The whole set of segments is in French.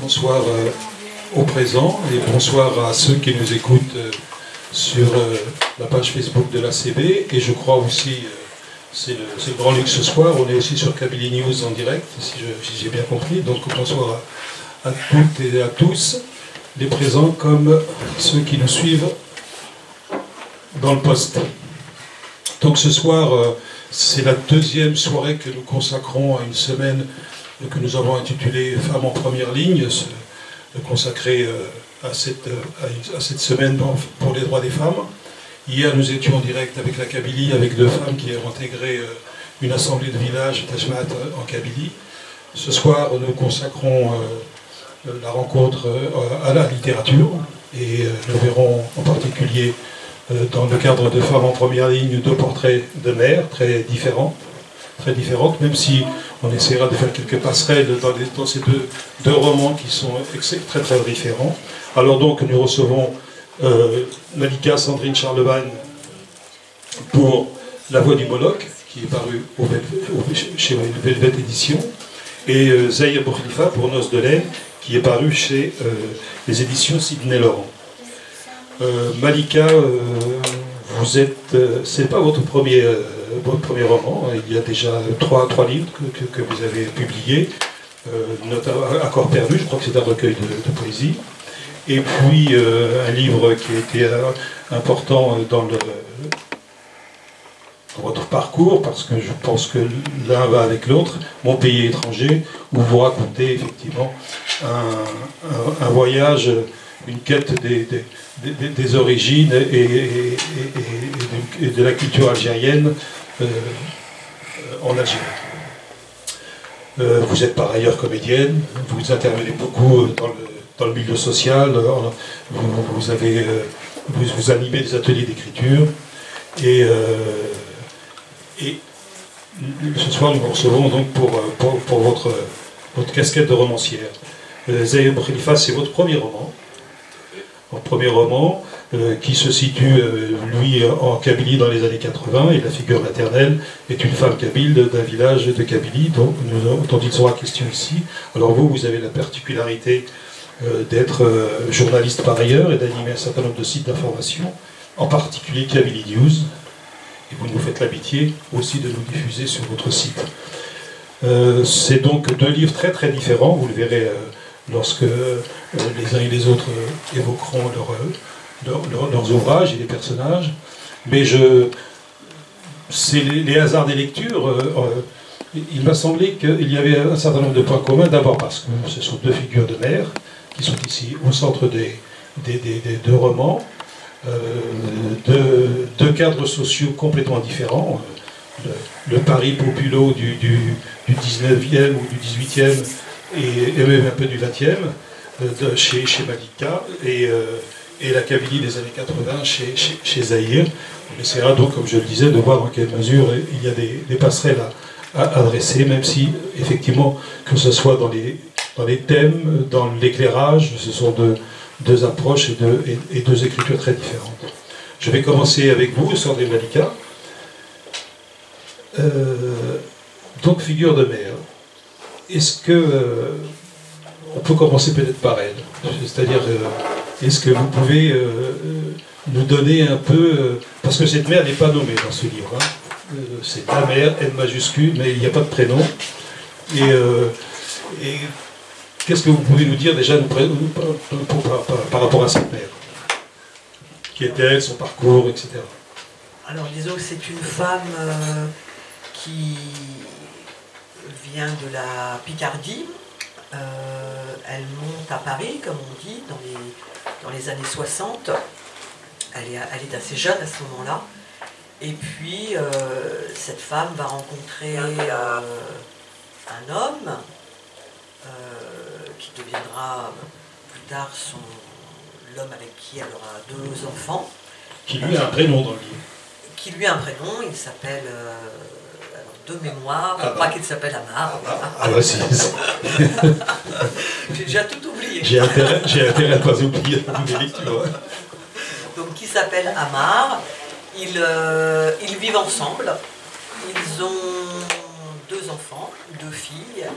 bonsoir au présent et bonsoir à ceux qui nous écoutent sur la page Facebook de l'ACB. Et je crois aussi, c'est le grand luxe ce soir, on est aussi sur Kabylie News en direct, si j'ai bien compris. Donc bonsoir à toutes et à tous, les présents comme ceux qui nous suivent dans le poste. Donc ce soir, c'est la deuxième soirée que nous consacrons à une semaine que nous avons intitulée « Femmes en première ligne », consacrée à cette semaine pour les droits des femmes. Hier, nous étions en direct avec la Kabylie, avec deux femmes qui ont intégré une assemblée de village, Tajmat, en Kabylie. Ce soir, nous consacrons la rencontre à la littérature et nous verrons en particulier dans le cadre de Femmes en première ligne deux portraits de mères très différentes, même si on essaiera de faire quelques passerelles dans ces deux romans qui sont très très différents. Alors donc nous recevons Malika Sandrine Charlemagne pour La Voix du Moloch, qui est paru chez Velvet Édition, et Zahir Boukhlifa pour Noces de laine, qui est paru chez les éditions Sidney Laurent. Malika, vous êtes, c'est pas votre premier roman, il y a déjà trois livres que vous avez publiés, notamment Accord perdu, je crois que c'est un recueil de poésie, et puis un livre qui a été important dans votre parcours, parce que je pense que l'un va avec l'autre, Mon pays étranger, où vous racontez effectivement un voyage, une quête des origines et de la culture algérienne en Algérie. Vous êtes par ailleurs comédienne, vous intervenez beaucoup dans le milieu social, vous animez des ateliers d'écriture, et ce soir nous vous recevons donc pour votre casquette de romancière. Zahir Boukhlifa, c'est votre premier roman, qui se situe, lui, en Kabylie dans les années 80, et la figure maternelle est une femme kabyle d'un village de Kabylie dont il sera question ici. Alors vous avez la particularité d'être journaliste par ailleurs et d'animer un certain nombre de sites d'information, en particulier Kabylie News, et vous nous faites l'amitié aussi de nous diffuser sur votre site. C'est donc deux livres très très différents, vous le verrez lorsque les uns et les autres évoqueront leurs ouvrages et les personnages. Mais c'est les hasards des lectures. Il m'a semblé qu'il y avait un certain nombre de points communs, d'abord parce que ce sont deux figures de mère qui sont ici au centre des deux romans, deux cadres sociaux complètement différents. Le Paris populo du 19e ou du 18e et même un peu du 20e chez Malika, et la Kabylie des années 80 chez Zahir. On essaiera donc, comme je le disais, de voir dans quelle mesure il y a des passerelles à adresser, même si, effectivement, que ce soit dans les thèmes, dans l'éclairage, ce sont deux approches et deux écritures très différentes. Je vais commencer avec vous, Sandrine Malika. Donc, figure de mère. Est-ce que on peut commencer peut-être par elle, c'est-à-dire est-ce que vous pouvez nous donner un peu, parce que cette mère n'est pas nommée dans ce livre, hein. C'est la mère, M majuscule, mais il n'y a pas de prénom, et qu'est-ce que vous pouvez nous dire déjà par rapport à cette mère, qui est-elle, son parcours, etc. Alors disons que c'est une femme qui vient de la Picardie. Elle monte à Paris, comme on dit, dans les années 60. Elle est assez jeune à ce moment-là. Et puis, cette femme va rencontrer un homme qui deviendra plus tard l'homme avec qui elle aura deux enfants. Qui lui a un prénom dans le livre. Qui lui a un prénom, il s'appelle... de mémoire, je crois qu'il s'appelle Amar. Ah bah si. J'ai déjà tout oublié. J'ai intérêt à ne pas oublier mes lectures. Donc qui s'appelle Amar. Ils vivent ensemble. Ils ont deux enfants, deux filles.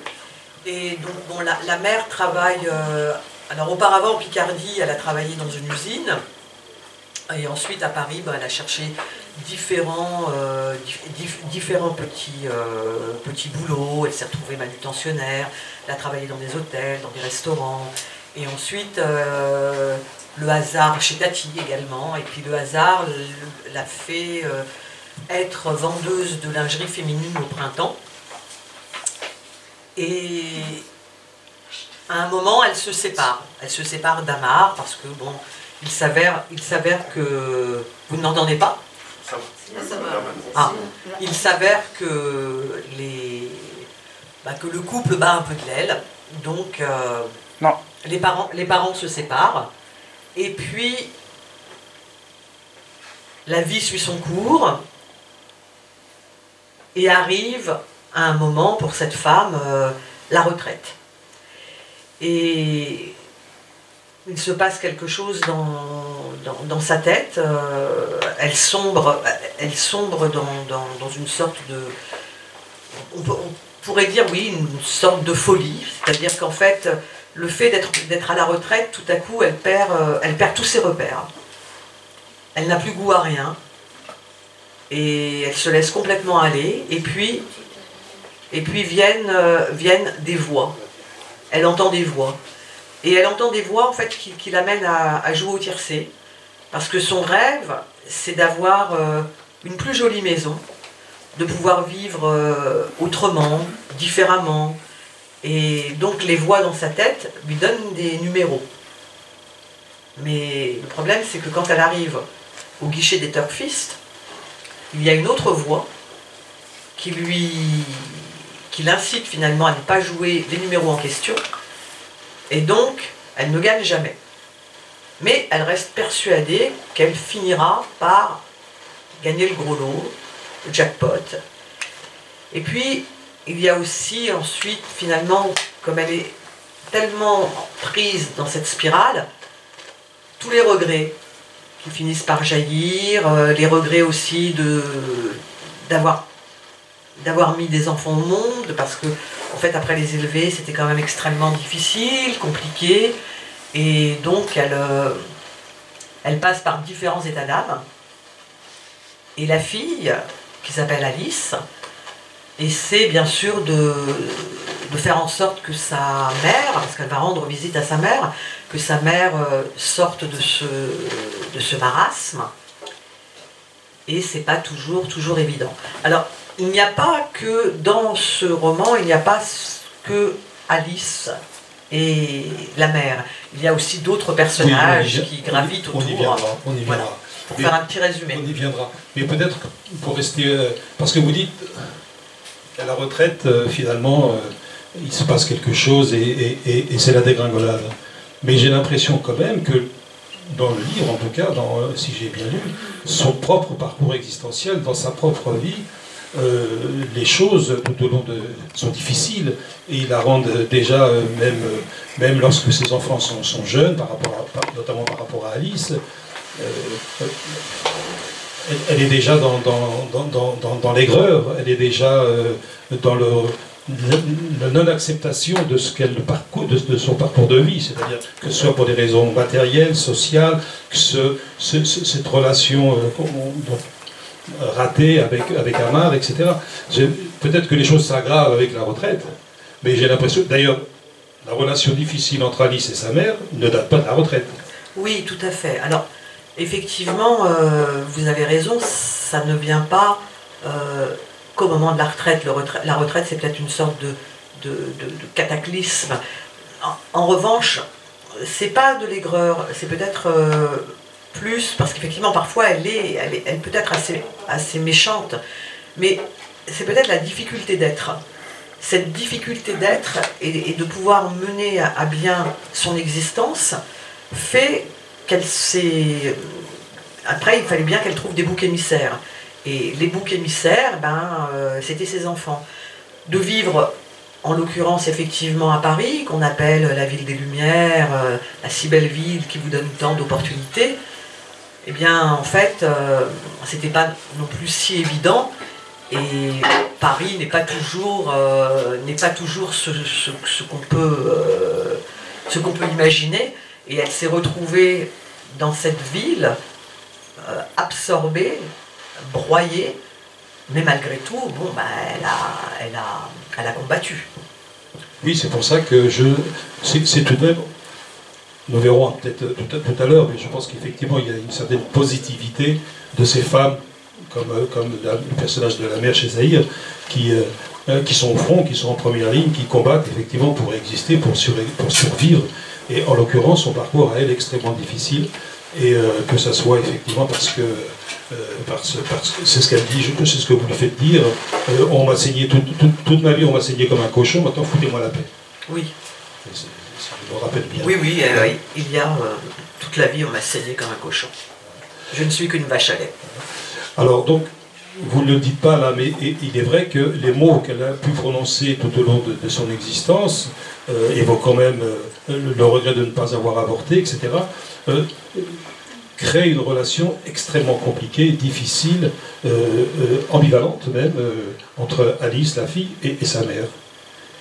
Et donc, bon, la mère travaille... alors, auparavant, en Picardie, elle a travaillé dans une usine. Et ensuite, à Paris, elle a cherché différents petits boulots. Elle s'est retrouvée manutentionnaire. Elle a travaillé dans des hôtels, dans des restaurants. Et ensuite, le hasard, chez Tati également. Et puis, le hasard l'a fait être vendeuse de lingerie féminine au printemps. Et à un moment, elle se sépare. Elle se sépare d'Amar parce que, bon, il s'avère que... Vous ne m'entendez pas? Ah, il s'avère que, que le couple bat un peu de l'aile. Donc, non. Les parents se séparent. Et puis, la vie suit son cours. Et arrive à un moment pour cette femme, la retraite. Et il se passe quelque chose dans sa tête. Elle sombre dans une sorte de... On pourrait dire, oui, une sorte de folie. C'est-à-dire qu'en fait, le fait d'être à la retraite, tout à coup, elle perd tous ses repères. Elle n'a plus goût à rien. Et elle se laisse complètement aller. Et puis viennent des voix. Elle entend des voix. Et elle entend des voix en fait qui l'amènent à jouer au tiercé. Parce que son rêve, c'est d'avoir une plus jolie maison, de pouvoir vivre autrement, différemment. Et donc les voix dans sa tête lui donnent des numéros. Mais le problème, c'est que quand elle arrive au guichet des turfistes, il y a une autre voix qui l'incite finalement à ne pas jouer les numéros en question, et donc elle ne gagne jamais. Mais elle reste persuadée qu'elle finira par gagner le gros lot, le jackpot. Et puis, il y a aussi ensuite, finalement, comme elle est tellement prise dans cette spirale, tous les regrets qui finissent par jaillir, les regrets aussi d'avoir mis des enfants au monde, parce que, en fait, après les élever, c'était quand même extrêmement difficile, compliqué, et donc elle passe par différents états d'âme. Et la fille, qui s'appelle Alice, essaie bien sûr de faire en sorte que sa mère, parce qu'elle va rendre visite à sa mère, que sa mère sorte de ce marasme. Et c'est pas toujours évident. Alors, il n'y a pas que, dans ce roman, il n'y a pas que Alice et la mère. Il y a aussi d'autres personnages qui gravitent autour. On y viendra. Voilà, pour faire un petit résumé. On y viendra. Mais peut-être pour rester... parce que vous dites qu'à la retraite, finalement, il se passe quelque chose et c'est la dégringolade. Mais j'ai l'impression quand même que, dans le livre, en tout cas, si j'ai bien lu, son propre parcours existentiel, dans sa propre vie, les choses tout au long sont difficiles et ils la rendent déjà, même lorsque ses enfants sont jeunes, notamment par rapport à Alice, elle est déjà dans l'aigreur, elle est déjà dans le non-acceptation de son parcours de vie, c'est-à-dire que ce soit pour des raisons matérielles, sociales, que cette relation ratée avec Amar, etc. Peut-être que les choses s'aggravent avec la retraite, mais j'ai l'impression, d'ailleurs, la relation difficile entre Alice et sa mère ne date pas de la retraite. Oui, tout à fait. Alors, effectivement, vous avez raison, ça ne vient pas qu'au moment de la retraite. La retraite, c'est peut-être une sorte de cataclysme. En revanche, c'est pas de l'aigreur, c'est peut-être plus, parce qu'effectivement, parfois, elle peut être assez méchante, mais c'est peut-être la difficulté d'être. Cette difficulté d'être et de pouvoir mener à bien son existence fait qu'elle s'est... Après, il fallait bien qu'elle trouve des boucs émissaires. Et les boucs émissaires, c'était ses enfants. De vivre, en l'occurrence, effectivement, à Paris, qu'on appelle la ville des Lumières, la si belle ville qui vous donne tant d'opportunités, eh bien, en fait, c'était pas non plus si évident. Et Paris n'est pas toujours ce qu'on peut imaginer. Et elle s'est retrouvée dans cette ville, absorbée, broyée, mais malgré tout, bon, bah, elle a combattu. Oui, c'est pour ça que c'est tout de même, nous verrons peut-être tout à l'heure, mais je pense qu'effectivement il y a une certaine positivité de ces femmes, comme le personnage de la mère chez Zahir, qui sont au front, qui sont en première ligne, qui combattent effectivement pour exister, pour survivre. Et en l'occurrence, son parcours à elle est extrêmement difficile, et que ça soit effectivement parce que c'est ce qu'elle dit, c'est ce que vous lui faites dire, on m'a saigné toute ma vie, on m'a saigné comme un cochon, maintenant foutez-moi la paix. Oui. Ça me rappelle bien. Oui, il y a toute la vie, on m'a saigné comme un cochon. Je ne suis qu'une vache à lait. Alors donc, vous ne le dites pas là, mais il est vrai que les mots qu'elle a pu prononcer tout au long de son existence, évoquant même le regret de ne pas avoir avorté, etc., crée une relation extrêmement compliquée, difficile, ambivalente même, entre Alice, la fille, et sa mère.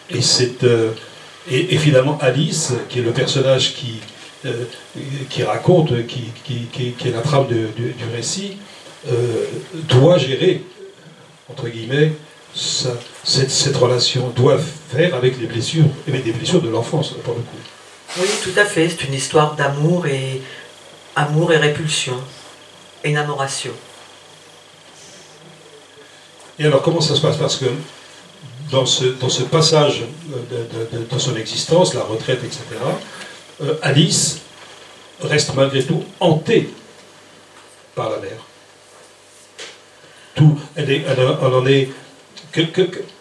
Et finalement, Alice, qui est le personnage qui raconte, qui est la trame du récit, doit gérer, entre guillemets, cette relation, doit faire avec les blessures, et des blessures de l'enfance, pour le coup. Oui, tout à fait, c'est une histoire d'amour et répulsion, énamoration. Et alors, comment ça se passe? Parce que dans ce passage de son existence, la retraite, etc., Alice reste malgré tout hantée par la mère.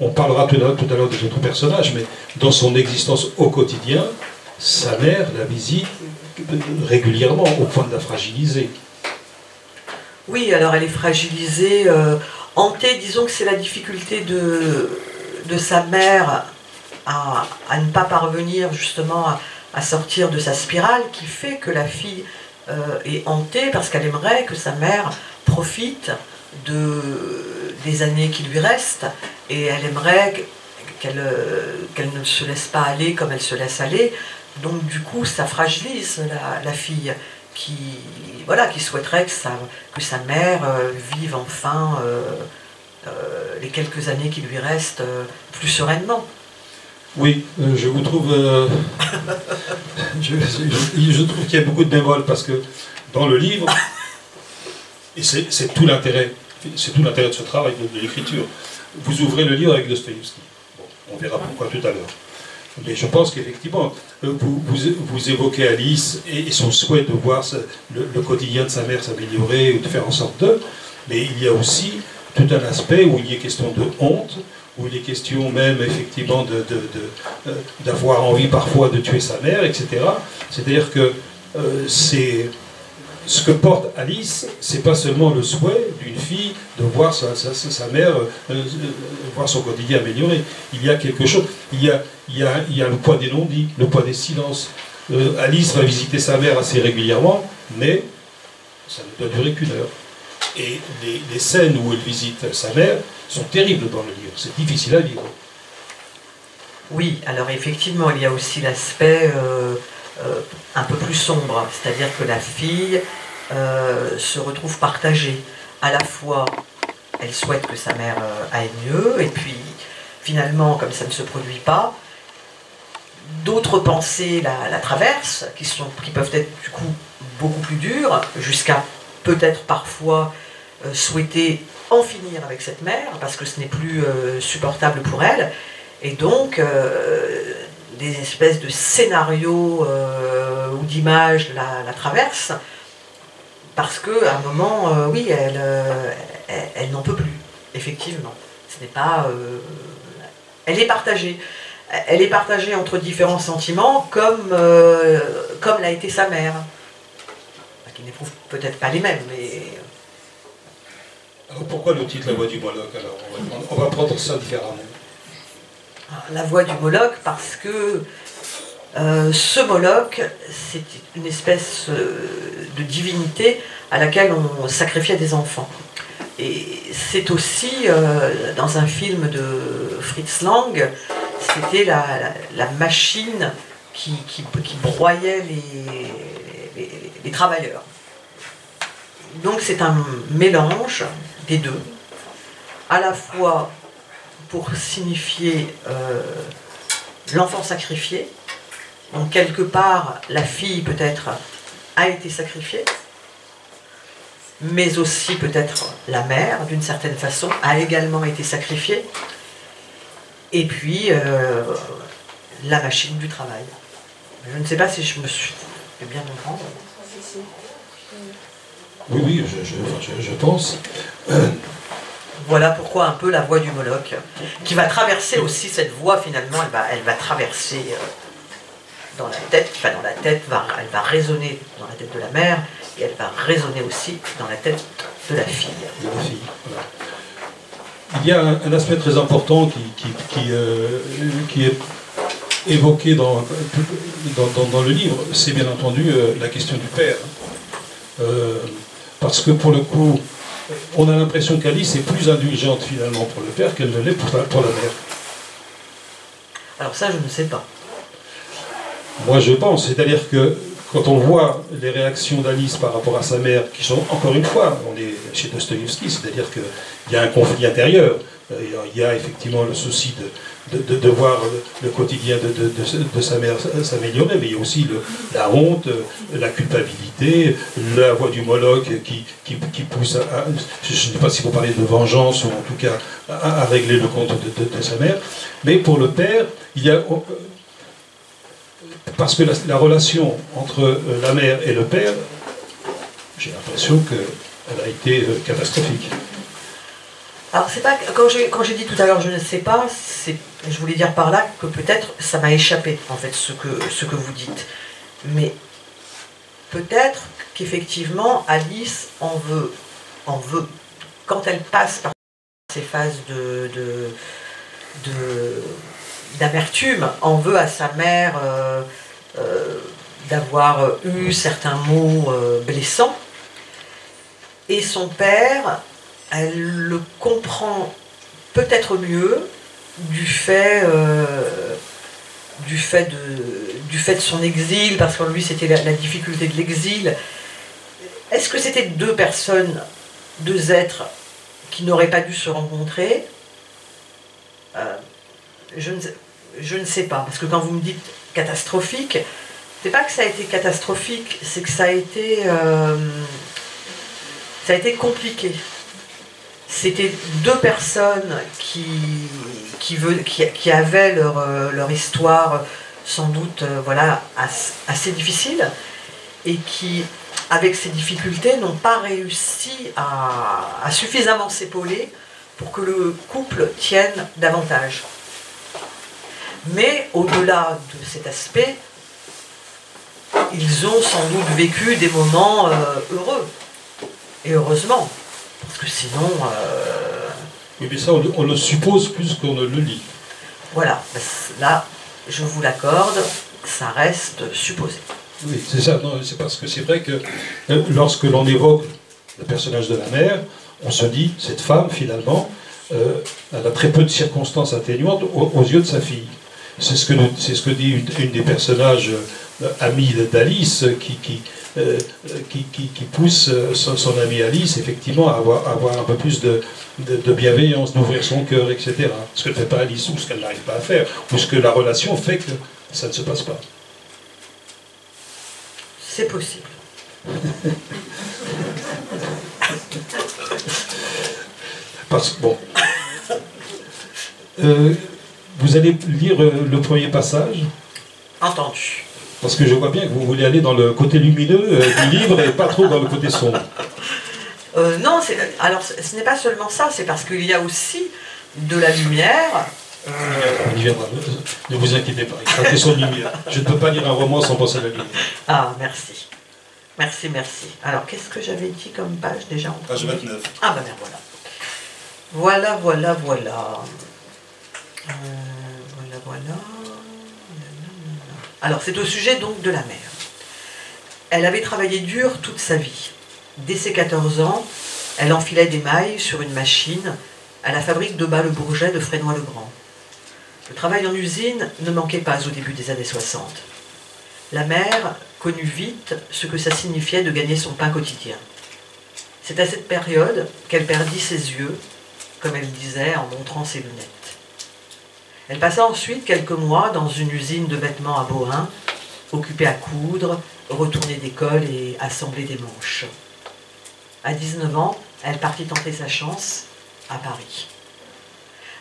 On parlera tout à l'heure des autres personnages, mais dans son existence au quotidien, sa mère la visite régulièrement, au point de la fragiliser. Oui, alors elle est fragilisée, hantée, disons que c'est la difficulté de sa mère à ne pas parvenir justement à sortir de sa spirale, qui fait que la fille est hantée parce qu'elle aimerait que sa mère profite des années qui lui restent, et elle aimerait qu'elle ne se laisse pas aller comme elle se laisse aller. Donc du coup, ça fragilise la fille qui souhaiterait que sa mère vive enfin les quelques années qui lui restent plus sereinement. Oui, je vous trouve... je trouve qu'il y a beaucoup de bémols, parce que dans le livre, et c'est tout l'intérêt de ce travail, de l'écriture, vous ouvrez le livre avec Dostoïevski. Bon, on verra pourquoi tout à l'heure. Mais je pense qu'effectivement, vous évoquez Alice et son souhait de voir le quotidien de sa mère s'améliorer ou de faire en sorte d'eux, mais il y a aussi tout un aspect où il y est question de honte, où il est question même effectivement d'avoir envie parfois de tuer sa mère, etc. C'est-à-dire que ce que porte Alice, c'est pas seulement le souhait d'une fille de voir sa mère, voir son quotidien amélioré. Il y a quelque chose, il y a le poids des non-dits, le poids des silences. Alice va visiter sa mère assez régulièrement, mais ça ne doit durer qu'une heure. Et les scènes où elle visite sa mère sont terribles dans le livre, c'est difficile à vivre. Oui, alors effectivement, il y a aussi l'aspect un peu plus sombre, c'est-à-dire que la fille se retrouve partagée. À la fois, elle souhaite que sa mère aille mieux, et puis finalement, comme ça ne se produit pas, d'autres pensées la traversent, qui peuvent être du coup beaucoup plus dures, jusqu'à peut-être parfois souhaiter en finir avec cette mère, parce que ce n'est plus supportable pour elle, et donc des espèces de scénarios ou d'images la traversent, parce qu'à un moment, oui, elle n'en peut plus, effectivement. Ce n'est pas... elle est partagée. Elle est partagée entre différents sentiments, comme l'a été sa mère, qui n'éprouve peut-être pas les mêmes, mais... Alors pourquoi le titre La Voix du Moloch? Alors on va prendre ça différemment. La Voix du Moloch, parce que ce Moloch, c'est une espèce de divinité à laquelle on sacrifiait des enfants. Et c'est aussi, dans un film de Fritz Lang, c'était la machine qui broyait les travailleurs. Donc c'est un mélange des deux, à la fois pour signifier l'enfant sacrifié, donc quelque part la fille peut-être a été sacrifiée, mais aussi peut-être la mère, d'une certaine façon, a également été sacrifiée, et puis la machine du travail. Je ne sais pas si je me suis fait bien comprendre. Oui, oui, je pense. Voilà pourquoi un peu la voie du Moloch, qui va traverser aussi cette voie finalement, elle va traverser dans la tête, elle va résonner dans la tête de la mère, et elle va résonner aussi dans la tête de la fille. Voilà. Il y a un aspect très important qui est évoqué dans le livre, c'est bien entendu la question du père. Parce que pour le coup, on a l'impression qu'Alice est plus indulgente finalement pour le père qu'elle ne l'est pour la mère. Alors ça, je ne sais pas. Moi, je pense. C'est-à-dire que quand on voit les réactions d'Alice par rapport à sa mère, qui sont, encore une fois, on est chez Dostoïevski, c'est-à-dire qu'il y a un conflit intérieur. Il y a effectivement le souci de voir le quotidien de sa mère s'améliorer, mais il y a aussi la honte, la culpabilité, la voix du Moloch qui pousse à, je ne sais pas si vous parlez de vengeance, ou en tout cas à régler le compte de sa mère. Mais pour le père, il y a... Parce que la relation entre la mère et le père, j'ai l'impression qu'elle a été catastrophique. Alors c'est pas, quand j'ai dit tout à l'heure je ne sais pas, je voulais dire par là que peut-être ça m'a échappé en fait ce que vous dites. Mais peut-être qu'effectivement Alice en veut. Quand elle passe par ces phases d'amertume, en veut à sa mère d'avoir eu certains mots blessants, et son père, elle le comprend peut-être mieux du fait de son exil, parce que lui c'était la difficulté de l'exil. Est-ce que c'était deux personnes, deux êtres qui n'auraient pas dû se rencontrer? Je ne sais pas, parce que quand vous me dites catastrophique, c'est pas que ça a été catastrophique, c'est que ça a été compliqué. C'était deux personnes qui avaient leur histoire sans doute voilà, assez difficile, et qui, avec ces difficultés, n'ont pas réussi à suffisamment s'épauler pour que le couple tienne davantage. Mais au-delà de cet aspect, ils ont sans doute vécu des moments heureux. Et heureusement. Parce que sinon... Oui, mais ça, on le suppose plus qu'on ne le lit. Voilà. Là, je vous l'accorde, ça reste supposé. Oui, c'est ça. Non, c'est parce que c'est vrai que lorsque l'on évoque le personnage de la mère, on se dit, cette femme, finalement, elle a très peu de circonstances atténuantes aux yeux de sa fille. C'est ce que dit une des personnages amis d'Alice qui pousse son amie Alice effectivement à avoir un peu plus de bienveillance, d'ouvrir son cœur, etc. Ce que ne fait pas Alice, ou ce qu'elle n'arrive pas à faire, ou ce que la relation fait que ça ne se passe pas. C'est possible. Parce que, bon... vous allez lire le premier passage? Entendu. Parce que je vois bien que vous voulez aller dans le côté lumineux du livre et pas trop dans le côté sombre. Non, alors ce n'est pas seulement ça, c'est parce qu'il y a aussi de la lumière. On y viendra. Ne vous inquiétez pas, il sera question de lumière. Je ne peux pas lire un roman sans penser à la lumière. Ah, merci. Merci, merci. Alors, qu'est-ce que j'avais dit comme page déjà? Page 29. Ah, ben voilà. Voilà. Voilà. Alors, c'est au sujet donc de la mère. Elle avait travaillé dur toute sa vie. Dès ses 14 ans, Elle enfilait des mailles sur une machine à la fabrique de Bas-le-Bourget de Frénois-le-Grand. Le travail en usine ne manquait pas au début des années 60. La mère connut vite ce que ça signifiait de gagner son pain quotidien. C'est à cette période qu'elle perdit ses yeux, comme elle disait en montrant ses lunettes. Elle passa ensuite quelques mois dans une usine de vêtements à Bohain, occupée à coudre, retourner d'école et assembler des manches. À 19 ans, elle partit tenter sa chance à Paris.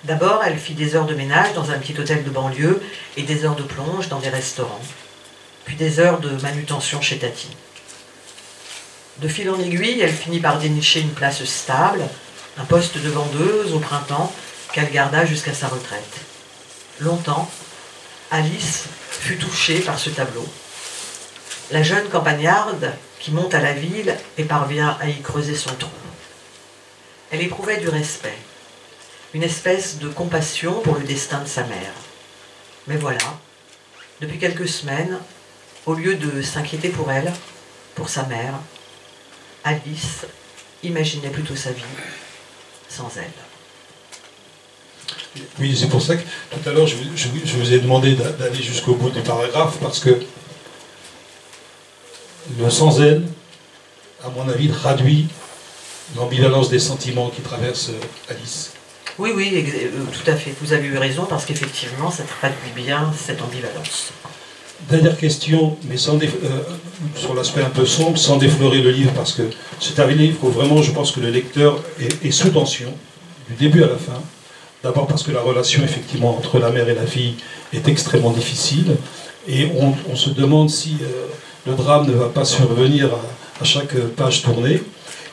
D'abord, elle fit des heures de ménage dans un petit hôtel de banlieue et des heures de plonge dans des restaurants, puis des heures de manutention chez Tati. De fil en aiguille, elle finit par dénicher une place stable, un poste de vendeuse au printemps qu'elle garda jusqu'à sa retraite. Longtemps, Alice fut touchée par ce tableau. La jeune campagnarde qui monte à la ville et parvient à y creuser son trou. Elle éprouvait du respect, une espèce de compassion pour le destin de sa mère. Mais voilà, depuis quelques semaines, au lieu de s'inquiéter pour elle, pour sa mère, Alice imaginait plutôt sa vie sans elle. Oui, c'est pour ça que tout à l'heure, je vous ai demandé d'aller jusqu'au bout des paragraphes, parce que le sans elle, à mon avis, traduit l'ambivalence des sentiments qui traversent Alice. Oui, tout à fait. Vous avez eu raison, parce qu'effectivement, ça traduit bien cette ambivalence. Dernière question, mais sur l'aspect un peu sombre, sans déflorer le livre, parce que c'est un livre où vraiment je pense que le lecteur est sous tension, du début à la fin. D'abord parce que la relation effectivement entre la mère et la fille est extrêmement difficile, et on se demande si le drame ne va pas survenir à chaque page tournée.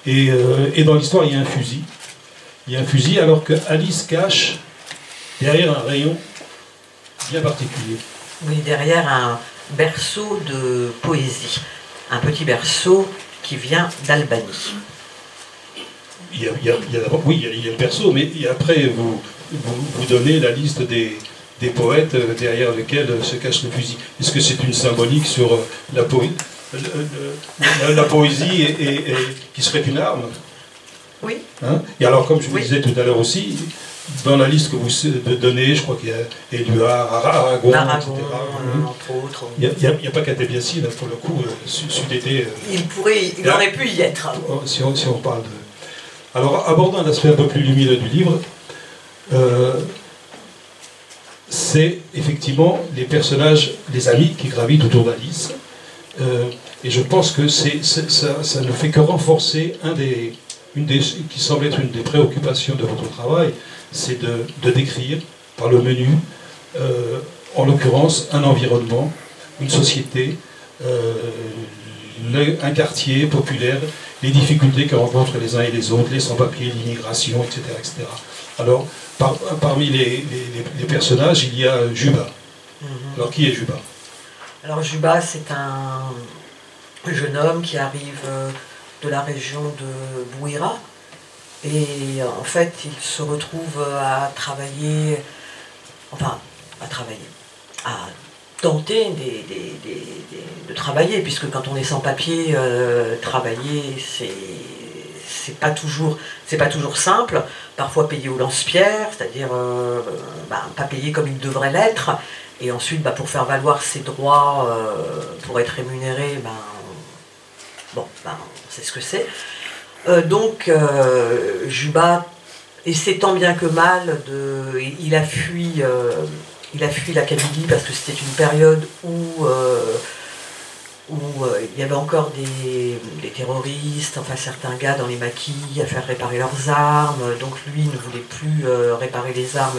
Et dans l'histoire, il y a un fusil. Il y a un fusil alors que Alice cache derrière un rayon bien particulier. Oui, derrière un berceau de poésie. Un petit berceau qui vient d'Albanie. Il y a le berceau, mais après, vous donnez la liste des poètes derrière lesquels se cache le fusil. Est-ce que c'est une symbolique sur la poésie et qui serait une arme? Oui. Hein? Et alors, comme je vous disais tout à l'heure aussi, dans la liste que vous donnez, je crois qu'il y a Éluard, Aragon, etc. Entre autres. Il n'y a pas Catébiassine, pour le coup, Sud-été. Il aurait pu y être. Si on parle de... Alors, abordant un aspect un peu plus lumineux du livre, c'est effectivement les personnages, les amis qui gravitent autour d'Alice. Et je pense que ça ne fait que renforcer qui semble être une des préoccupations de votre travail, c'est de décrire par le menu, en l'occurrence, un environnement, une société, un quartier populaire, les difficultés que rencontrent les uns et les autres, les sans-papiers, l'immigration, etc., etc. Alors, parmi les personnages, il y a Juba. Alors, qui est Juba? Alors, Juba, c'est un jeune homme qui arrive de la région de Bouira. Et en fait, il se retrouve à tenter de travailler, puisque quand on est sans papier, travailler, c'est pas toujours simple. Parfois payé au lance-pierre, c'est-à-dire pas payé comme il devrait l'être. Et ensuite, pour faire valoir ses droits, pour être rémunéré, c'est ce que c'est. Donc, Juba, essaie tant bien que mal, il a fui la Kabylie parce que c'était une période où il y avait encore des terroristes, enfin certains gars dans les maquis à faire réparer leurs armes. Donc lui ne voulait plus réparer les armes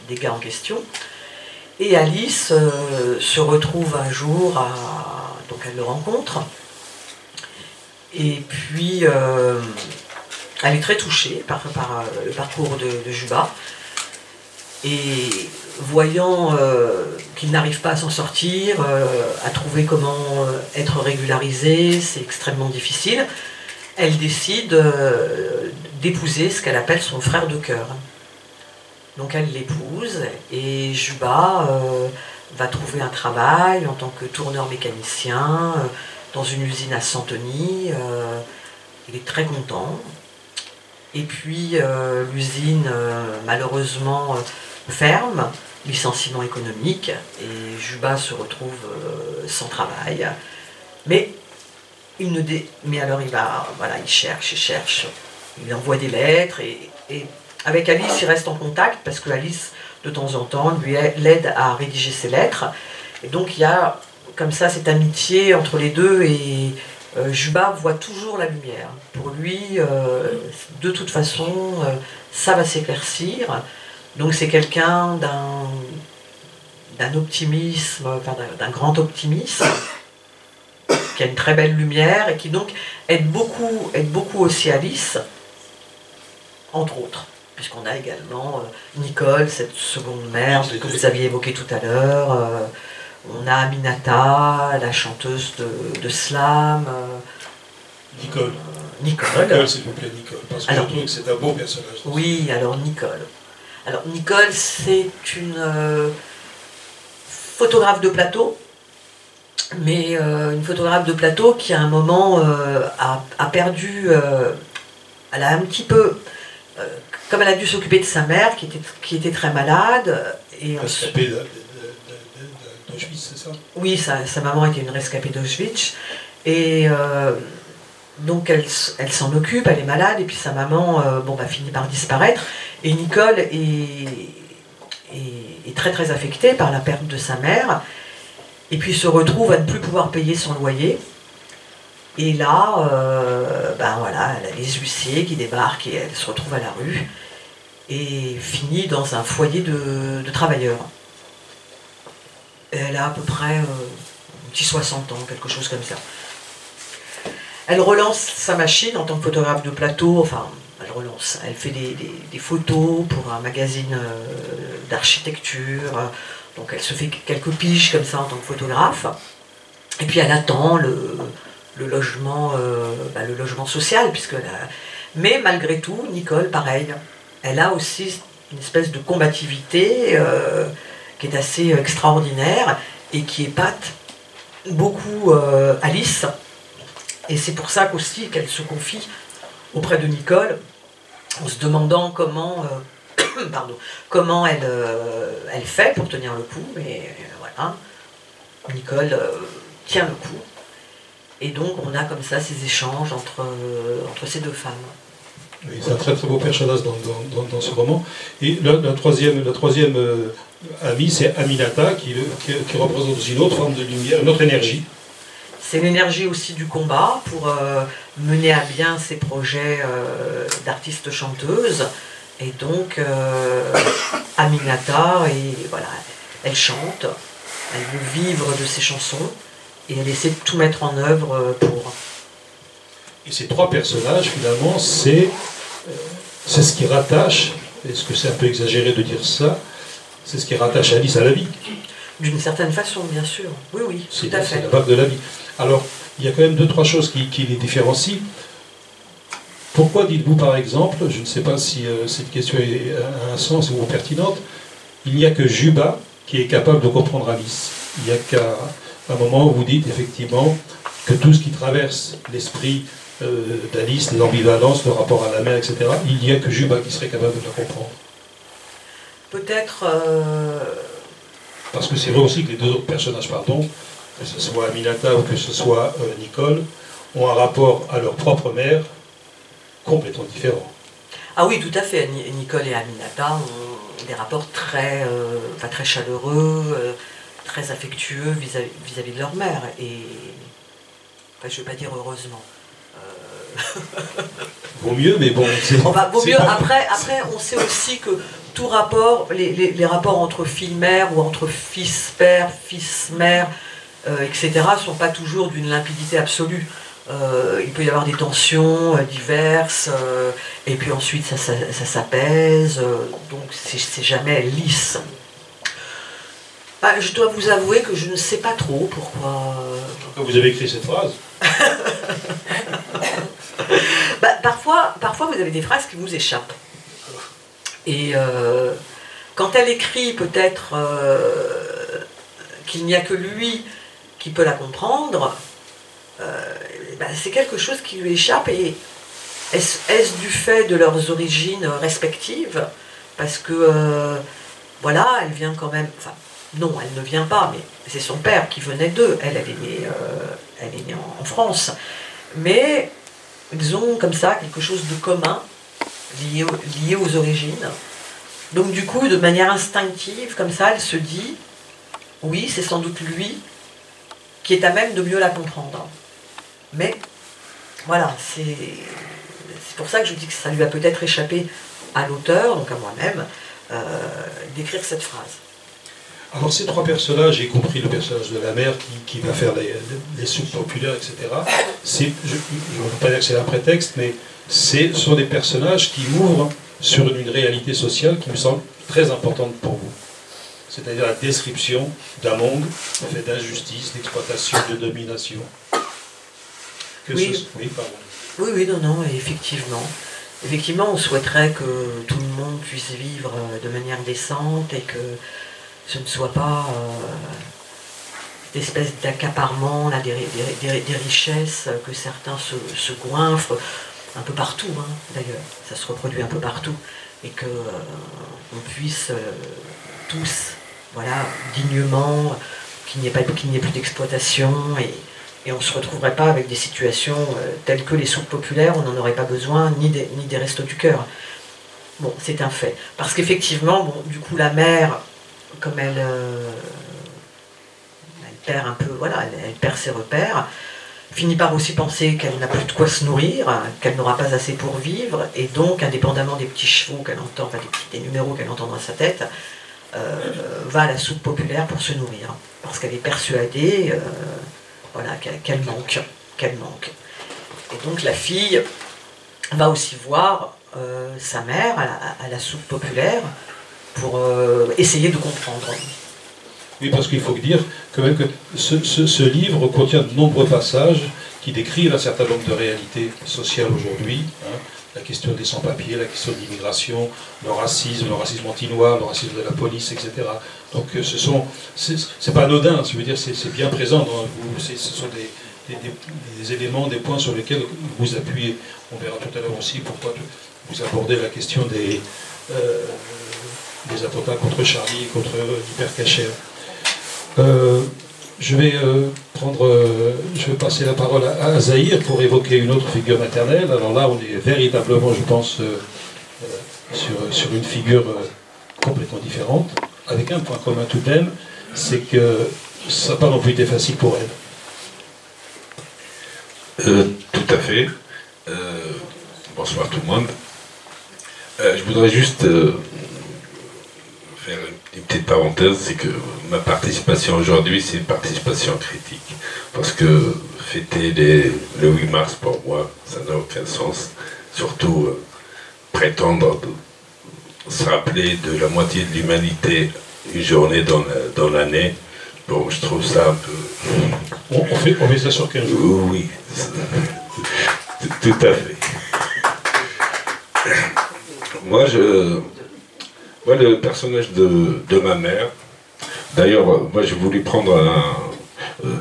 des gars en question. Et Alice se retrouve un jour donc elle le rencontre. Et puis, elle est très touchée par le parcours de Juba. Et voyant qu'il n'arrive pas à s'en sortir, à trouver comment être régularisé, c'est extrêmement difficile, elle décide d'épouser ce qu'elle appelle son frère de cœur. Donc elle l'épouse, et Juba va trouver un travail en tant que tourneur mécanicien, dans une usine à Santony. Il est très content. Et puis l'usine, malheureusement, ferme, licenciement économique, et Juba se retrouve sans travail. Mais mais alors voilà, il cherche, il envoie des lettres, et avec Alice, il reste en contact, parce que Alice, de temps en temps, l'aide à rédiger ses lettres. Et donc il y a comme ça cette amitié entre les deux, et Juba voit toujours la lumière. Pour lui, de toute façon, ça va s'éclaircir. Donc c'est quelqu'un d'un optimisme, enfin d'un grand optimisme, qui a une très belle lumière, et qui donc aide beaucoup aussi Alice, entre autres. Puisqu'on a également Nicole, cette seconde mère que vous aviez évoquée tout à l'heure. On a Aminata, la chanteuse de slam. Nicole. Nicole, s'il vous plaît, Nicole. Parce que je trouve que c'est un beau personnage. Oui, alors Nicole. Alors Nicole, c'est une photographe de plateau, mais une photographe de plateau qui à un moment a perdu, elle a un petit peu, comme elle a dû s'occuper de sa mère qui était très malade. Rescapée d'Auschwitz, c'est ça? Oui, sa maman était une rescapée d'Auschwitz, et donc elle s'en occupe, elle est malade, et puis sa maman finit par disparaître, et Nicole est très très affectée par la perte de sa mère, et puis se retrouve à ne plus pouvoir payer son loyer. Et là, voilà, elle a les huissiers qui débarquent, et elle se retrouve à la rue, et finit dans un foyer de travailleurs. Elle a à peu près un petit 60 ans, quelque chose comme ça. Elle relance sa machine en tant que photographe de plateau, enfin, elle fait des photos pour un magazine d'architecture, donc elle se fait quelques piges comme ça en tant que photographe, et puis elle attend le logement social, mais malgré tout, Nicole, pareil, elle a aussi une espèce de combativité qui est assez extraordinaire, et qui épate beaucoup Alice, et c'est pour ça qu'aussi qu'elle se confie auprès de Nicole, en se demandant comment elle fait pour tenir le coup, mais voilà, Nicole tient le coup. Et donc on a comme ça ces échanges entre ces deux femmes. Oui, c'est un très très beau personnage dans ce roman. Et la troisième amie, c'est Aminata, qui représente aussi une autre forme de lumière, une autre énergie. C'est l'énergie aussi du combat pour mener à bien ses projets d'artiste-chanteuse. Et donc Aminata, voilà, elle chante, elle veut vivre de ses chansons, et elle essaie de tout mettre en œuvre pour. Et ces trois personnages, finalement, c'est ce qui rattache, est-ce que c'est un peu exagéré de dire ça, c'est ce qui rattache Alice à la vie. D'une certaine façon, bien sûr. Oui, tout à fait. C'est la base de la vie. Alors, il y a quand même deux, trois choses qui les différencient. Pourquoi dites-vous, par exemple, je ne sais pas si cette question a un sens ou pertinente, il n'y a que Juba qui est capable de comprendre Alice. Il n'y a qu'à un moment où vous dites, effectivement, que tout ce qui traverse l'esprit d'Alice, l'ambivalence, le rapport à la mère, etc., il n'y a que Juba qui serait capable de la comprendre. Peut-être... Parce que c'est vrai aussi que les deux autres personnages, que ce soit Aminata ou que ce soit Nicole, ont un rapport à leur propre mère complètement différent. Ah oui, tout à fait. Nicole et Aminata ont des rapports très chaleureux, très affectueux vis-à-vis de leur mère. Et je ne vais pas dire heureusement. Vaut mieux, mais bon... vaut mieux. Après, on sait aussi que tout rapport, les rapports entre fille-mère ou entre fils-père, fils-mère, etc., ne sont pas toujours d'une limpidité absolue. Il peut y avoir des tensions diverses, et puis ensuite ça s'apaise, donc c'est jamais lisse. Je dois vous avouer que je ne sais pas trop pourquoi... Pourquoi vous avez écrit cette phrase? Parfois vous avez des phrases qui vous échappent. Et quand elle écrit peut-être qu'il n'y a que lui qui peut la comprendre, c'est quelque chose qui lui échappe, et Est-ce du fait de leurs origines respectives? Parce que, voilà, elle vient quand même... Enfin, non, elle ne vient pas, mais c'est son père qui venait d'eux. Elle est née en France. Mais ils ont comme ça quelque chose de commun, lié aux origines. Donc du coup, de manière instinctive, comme ça, elle se dit, oui, c'est sans doute lui qui est à même de mieux la comprendre. Mais, voilà, c'est pour ça que je dis que ça lui a peut-être échappé à l'auteur, donc à moi-même, d'écrire cette phrase. Alors ces trois personnages, y compris le personnage de la mère qui va faire les soupes populaires, etc., je ne veux pas dire que c'est un prétexte, mais ce sont des personnages qui ouvrent sur une réalité sociale qui me semble très importante pour vous. C'est-à-dire la description d'un monde fait d'injustice, d'exploitation, de domination. Oui, pardon. Oui, non, effectivement. Effectivement, on souhaiterait que tout le monde puisse vivre de manière décente et que ce ne soit pas cette espèce d'accaparement des richesses, que certains se goinfrent un peu partout, hein, d'ailleurs. Ça se reproduit un peu partout. Et qu'on puisse tous, voilà, dignement, qu'il n'y ait plus d'exploitation et on ne se retrouverait pas avec des situations telles que les soupes populaires, on n'en aurait pas besoin, ni des restos du cœur. Bon, c'est un fait. Parce qu'effectivement, bon, du coup, la mère, comme elle perd un peu, voilà, elle perd ses repères, finit par aussi penser qu'elle n'a plus de quoi se nourrir, qu'elle n'aura pas assez pour vivre, et donc, indépendamment des petits chevaux qu'elle entend, enfin des numéros qu'elle entend dans sa tête, va à la soupe populaire pour se nourrir. Parce qu'elle est persuadée voilà, qu'elle manque. Et donc la fille va aussi voir sa mère à la soupe populaire pour essayer de comprendre. Oui, parce qu'il faut dire quand même que ce livre contient de nombreux passages qui décrivent un certain nombre de réalités sociales aujourd'hui. Hein, la question des sans-papiers, la question de l'immigration, le racisme anti-noir, le racisme de la police, etc. Donc c'est pas anodin, je veux dire, c'est bien présent dans vous, ce sont des éléments, des points sur lesquels vous appuyez. On verra tout à l'heure aussi pourquoi vous abordez la question des attentats contre Charlie et contre l'hypercacher. Je vais passer la parole à Zahir pour évoquer une autre figure maternelle. Alors là, on est véritablement, je pense, sur une figure complètement différente, avec un point commun tout de même, c'est que ça n'a pas non plus été facile pour elle. Tout à fait. Bonsoir tout le monde. Je voudrais juste faire une petite parenthèse, c'est que ma participation aujourd'hui, c'est une participation critique. Parce que fêter le 8 mars, pour moi, ça n'a aucun sens. Surtout prétendre se rappeler de la moitié de l'humanité une journée dans l'année. Bon, je trouve ça un peu... On fait ça sur 15 jours. Oui, tout à fait. Moi, le personnage de ma mère, d'ailleurs, moi j'ai voulu prendre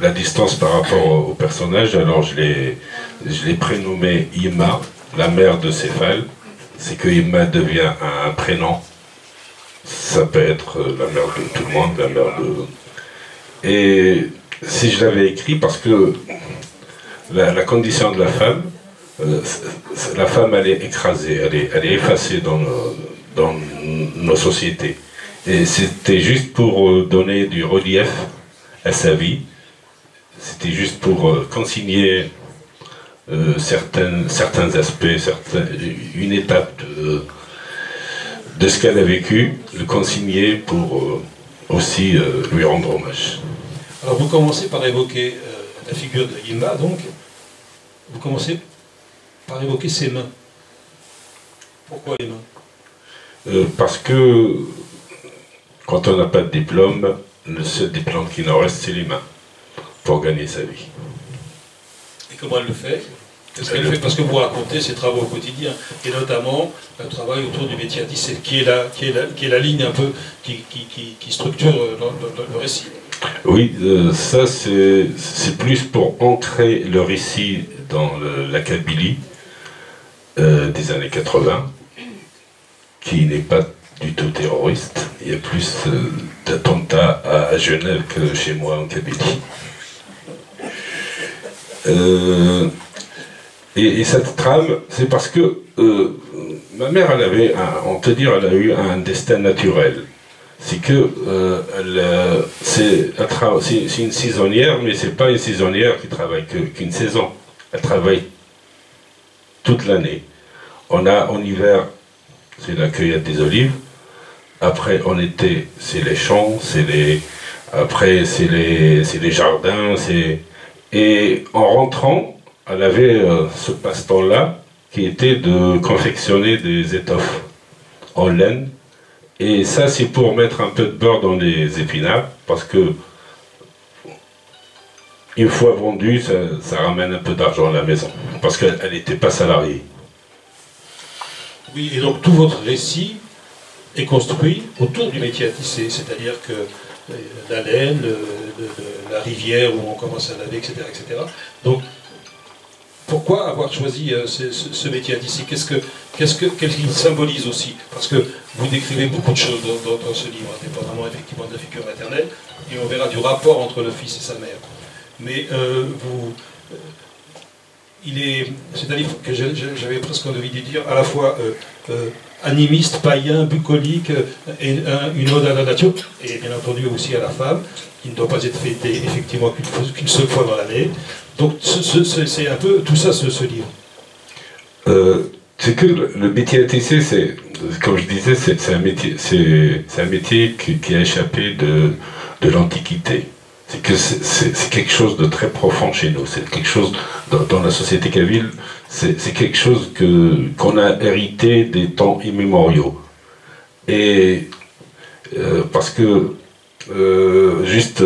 la distance par rapport au personnage, alors je l'ai prénommé Ima, la mère de Céphale. C'est que Ima devient un prénom. Ça peut être la mère de tout le monde, la mère de... Et si je l'avais écrit, parce que la condition de la femme elle est écrasée, elle est effacée dans nos sociétés. Et c'était juste pour donner du relief à sa vie, c'était juste pour consigner certains aspects, une étape de ce qu'elle a vécu, le consigner pour aussi lui rendre hommage. Alors vous commencez par évoquer la figure de Ima, donc vous commencez par évoquer ses mains. Pourquoi les mains? Parce que quand on n'a pas de diplôme, le seul diplôme qui nous reste, c'est les mains, pour gagner sa vie. Et comment elle le fait? Qu'est-ce qu'elle fait? Parce que vous racontez ses travaux au quotidien, et notamment le travail autour du métier artiste, qui est la ligne un peu qui structure le récit. Oui, ça c'est plus pour ancrer le récit dans la Kabylie. des années 80, qui n'est pas du tout terroriste. Il y a plus d'attentats à Genève que chez moi en Kabylie. Et cette trame, c'est parce que ma mère, elle avait, on peut dire, elle a eu un destin naturel. C'est que c'est une saisonnière, mais c'est pas une saisonnière qui travaille qu'une saison. Elle travaille toute l'année. On a en hiver, c'est la cueillette des olives. Après, en été, c'est les champs, après, c'est les jardins. Et en rentrant, elle avait ce passe-temps-là qui était de confectionner des étoffes en laine. Et ça, c'est pour mettre un peu de beurre dans les épinards, parce que une fois vendu, ça ramène un peu d'argent à la maison, parce qu'elle n'était pas salariée. Oui, et donc tout votre récit est construit autour du métier à tisser, c'est-à-dire que la laine, la rivière où on commence à laver, etc. etc. Donc, pourquoi avoir choisi ce métier à tisser? Qu'est-ce qu'il symbolise aussi? Parce que vous décrivez beaucoup de choses dans ce livre, indépendamment effectivement de la figure maternelle, et on verra du rapport entre le fils et sa mère. Mais c'est un livre que j'avais presque envie de dire à la fois animiste, païen, bucolique, et une ode à la nature, et bien entendu aussi à la femme, qui ne doit pas être fêtée effectivement qu'une seule fois dans l'année. Donc c'est un peu tout ça, ce livre. C'est que le métier à tisser, comme je disais, c'est un métier qui a échappé de l'Antiquité. C'est quelque chose de très profond chez nous. C'est quelque chose, dans la société kabyle, c'est quelque chose qu'on a hérité des temps immémoriaux. Et parce que, juste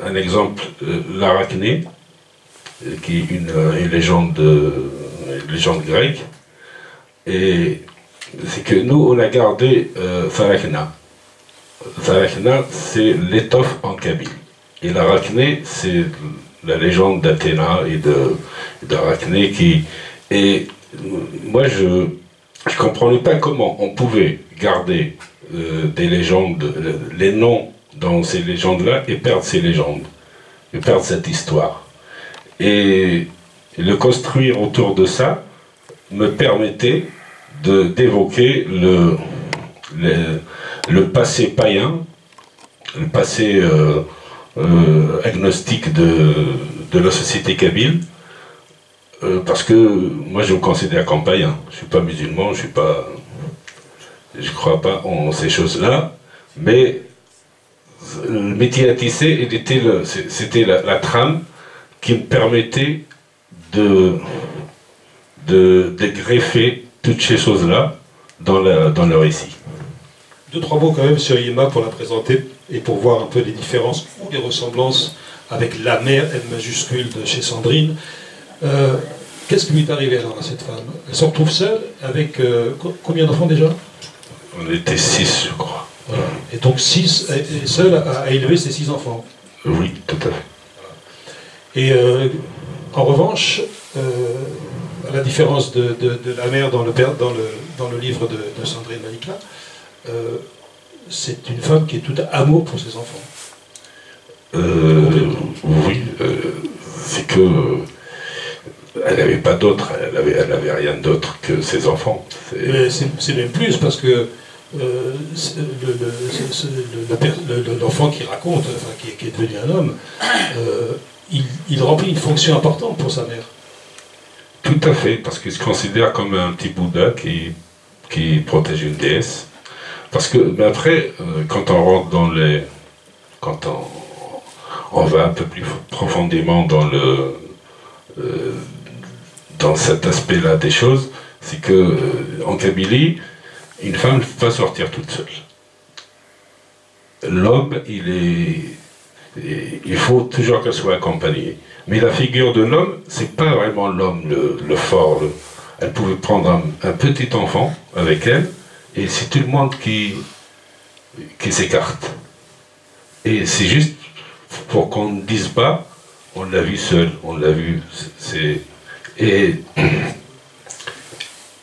un exemple, l'arachné, qui est une légende grecque, et c'est que nous, on a gardé Farachna. Farachna, c'est l'étoffe en kabyle. Et l'arachné, c'est la légende d'Athéna et d'Arachné qui... Et moi, je ne comprenais pas comment on pouvait garder des légendes, les noms dans ces légendes-là, et perdre ces légendes, et perdre cette histoire. Et le construire autour de ça me permettait d'évoquer le passé païen, le passé agnostique de la société kabyle, parce que moi je me considère comme païen. Je ne suis pas musulman, je ne crois pas en ces choses-là, mais le métier à tisser, c'était la trame qui me permettait de greffer toutes ces choses-là dans le récit. Deux, trois mots quand même sur Yema pour la présenter et pour voir un peu les différences ou les ressemblances avec la mère, M majuscule, de chez Sandrine. Qu'est-ce qui lui est arrivé alors à cette femme? Elle se retrouve seule avec combien d'enfants déjà? On était 6, je crois. Voilà. Et donc 6, seule à élever ses 6 enfants. Oui, tout à fait. Et en revanche, à la différence de la mère dans le livre de Sandrine Malikla, c'est une femme qui est toute amour pour ses enfants. Oui, c'est que elle n'avait pas d'autre, elle avait rien d'autre que ses enfants. C'est même plus parce que l'enfant qui raconte, enfin, qui est devenu un homme, il remplit une fonction importante pour sa mère. Tout à fait, parce qu'il se considère comme un petit Bouddha qui protège une déesse. Parce que, mais après, quand on rentre quand on va un peu plus profondément dans cet aspect-là des choses, c'est que en Kabylie, une femme ne peut pas sortir toute seule. L'homme, il faut toujours qu'elle soit accompagnée. Mais la figure de l'homme, c'est pas vraiment l'homme le fort. Elle pouvait prendre un petit enfant avec elle, et c'est tout le monde qui s'écarte. Et c'est juste pour qu'on ne dise pas, on l'a vu seul, on l'a vu. Et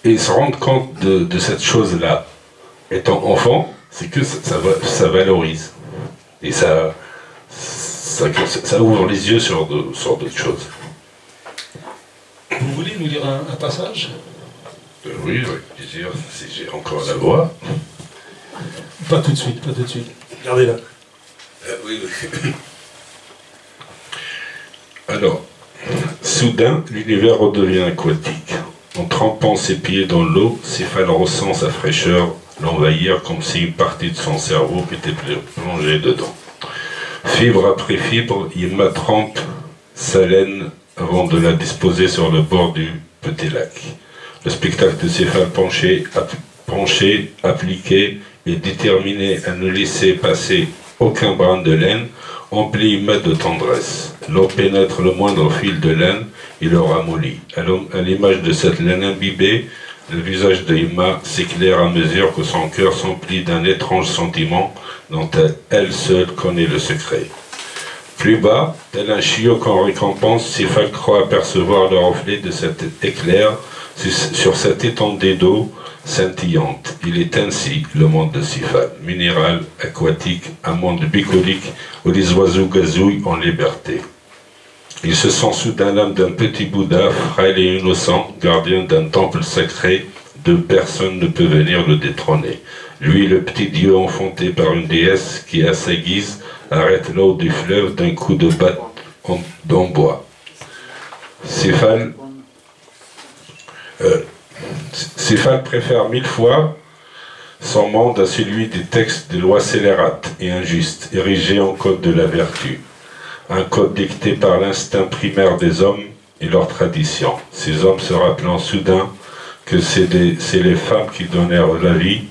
et se rendre compte de cette chose-là, étant enfant, c'est que ça valorise. Et ça ouvre les yeux sur d'autres choses. Vous voulez nous lire un passage? Oui, avec plaisir, si j'ai encore la voix. Pas tout de suite, pas tout de suite. Gardez-la. Oui. Alors, soudain, l'univers redevient aquatique. En trempant ses pieds dans l'eau, Céphale ressent sa fraîcheur l'envahir comme si une partie de son cerveau était plongée dedans. Fibre après fibre, Yema trempe sa laine avant de la disposer sur le bord du petit lac. Le spectacle de Céphale penché, appliqué et déterminé à ne laisser passer aucun brin de laine, emplit Yema de tendresse. L'eau pénètre le moindre fil de laine et le ramollit. À l'image de cette laine imbibée, le visage de Yema s'éclaire à mesure que son cœur s'emplit d'un étrange sentiment dont elle seule connaît le secret. Plus bas, tel un chiot qu'en récompense, Céphale croit apercevoir le reflet de cet éclair sur cette étendue d'eau scintillante. Il est ainsi le monde de Céphale, minéral, aquatique, un monde bucolique où les oiseaux gazouillent en liberté. Il se sent soudain l'âme d'un petit Bouddha, frêle et innocent, gardien d'un temple sacré, de personne ne peut venir le détrôner. Lui, le petit dieu enfanté par une déesse qui, à sa guise, arrête l'eau du fleuve d'un coup de batte en bois. Céphale préfère 1000 fois son monde à celui des textes de lois scélérates et injustes, érigés en code de la vertu. Un code dicté par l'instinct primaire des hommes et leur tradition. Ces hommes se rappelant soudain que c'est les femmes qui donnèrent la vie,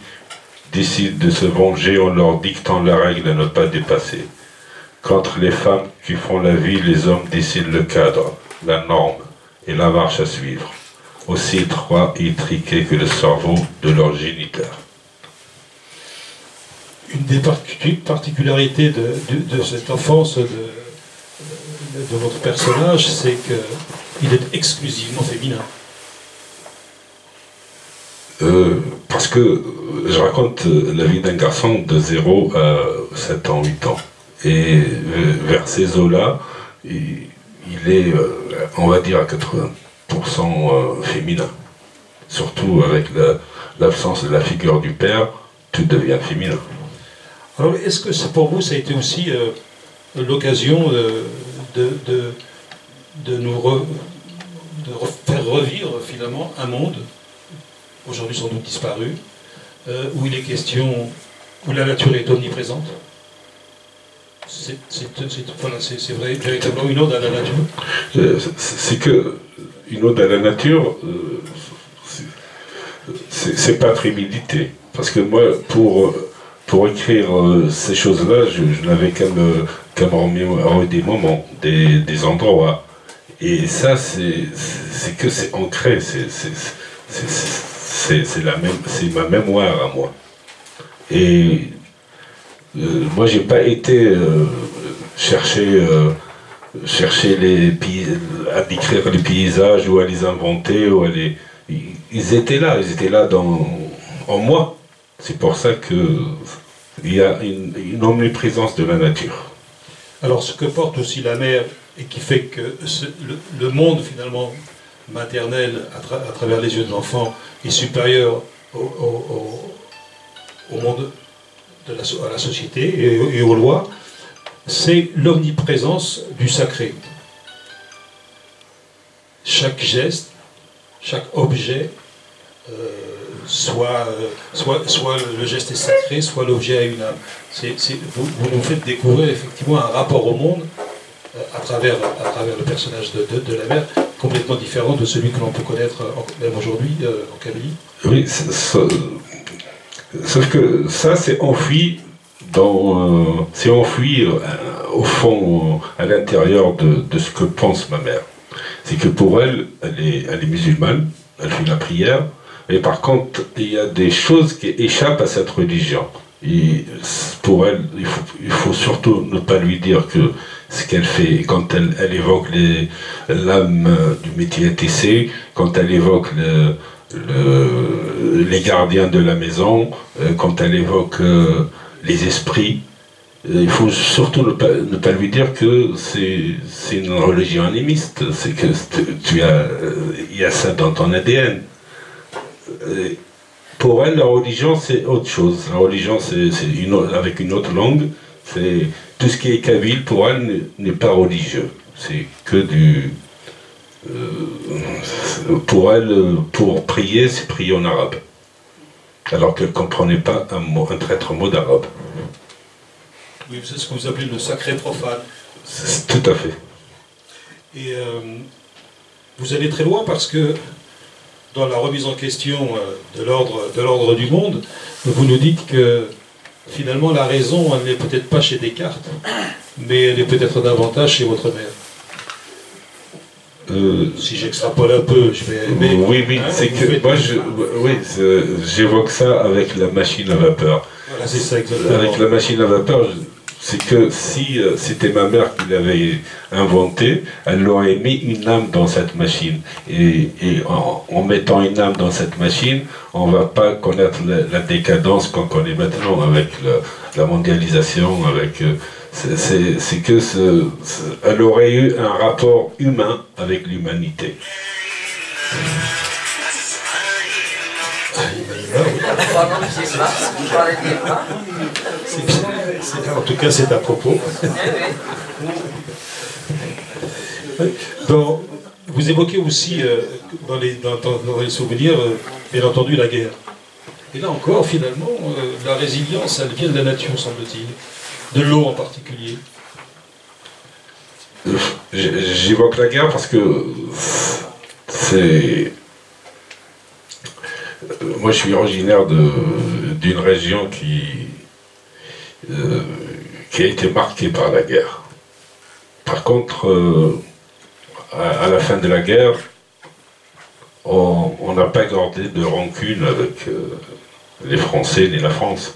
décident de se venger en leur dictant la règle à ne pas dépasser. Qu'entre les femmes qui font la vie, les hommes dessinent le cadre, la norme et la marche à suivre, aussi étroit et étriqué que le cerveau de leur géniteur. Une des particularités de cette enfance de votre personnage, c'est qu'il est exclusivement féminin. Parce que je raconte la vie d'un garçon de 0 à 7 ans, 8 ans. Et vers ces eaux-là, il est, on va dire, à 80% féminin. Surtout avec l'absence de la figure du père, tout devient féminin. Alors, est-ce que pour vous, ça a été aussi l'occasion de faire revivre finalement un monde, aujourd'hui sans doute disparu, où il est question, où la nature est omniprésente? C'est vrai, véritablement une ode à la nature. C'est que une ode à la nature, c'est pas prémédité. Parce que moi, pour écrire ces choses-là, je n'avais qu'à me remémorer des moments, des endroits. Et ça, c'est que c'est ancré, c'est ma mémoire à moi. Et moi, j'ai pas été chercher à décrire les paysages ou à les inventer ou à les. Ils étaient là en moi. C'est pour ça qu'il y a une omniprésence de la nature. Alors, ce que porte aussi la mer et qui fait que le monde finalement maternel à travers les yeux de l'enfant est supérieur au monde à la société et aux lois, c'est l'omniprésence du sacré. Chaque geste, chaque objet, soit le geste est sacré, soit l'objet a une âme. Vous nous faites découvrir effectivement un rapport au monde à travers le personnage de la mère, complètement différent de celui que l'on peut connaître même aujourd'hui en Kabylie. Oui, sauf que ça, c'est enfoui au fond, à l'intérieur de ce que pense ma mère. C'est que pour elle, elle est musulmane, elle fait la prière, et par contre, il y a des choses qui échappent à cette religion. Et pour elle, il faut surtout ne pas lui dire que ce qu'elle fait, quand elle évoque l'âme du métier à tisser, quand elle évoque les gardiens de la maison, quand elle évoque les esprits. Il faut surtout ne pas lui dire que c'est une religion animiste, c'est que il y a ça dans ton ADN. Pour elle, la religion, c'est autre chose. La religion, c'est avec une autre langue. Tout ce qui est kabyle, pour elle, n'est pas religieux. C'est que du... pour elle, pour prier, c'est prier en arabe. Alors qu'elle ne comprenait pas un traître mot d'arabe. Oui, c'est ce que vous appelez le sacré profane. Tout à fait. Et vous allez très loin parce que dans la remise en question de l'ordre du monde, vous nous dites que finalement la raison, elle n'est peut-être pas chez Descartes, mais elle est peut-être davantage chez votre mère. Si j'extrapole un peu, je vais... Mais, oui, hein, c'est que moi, j'évoque ça avec la machine à vapeur. Voilà, c'est ça exactement. Avec la machine à vapeur, c'est que si c'était ma mère qui l'avait inventé, elle aurait mis une âme dans cette machine. Et en mettant une âme dans cette machine, on ne va pas connaître la décadence qu'on connaît maintenant avec la mondialisation, avec... c'est que elle aurait eu un rapport humain avec l'humanité. En tout cas, c'est à propos. Vous évoquez aussi, dans les souvenirs, bien entendu, la guerre. Et là encore, finalement, la résilience, elle vient de la nature, semble-t-il. De l'eau en particulier. J'évoque la guerre parce que c'est... Moi, je suis originaire d'une région qui a été marquée par la guerre. Par contre, à la fin de la guerre, on n'a pas gardé de rancune avec les Français ni la France.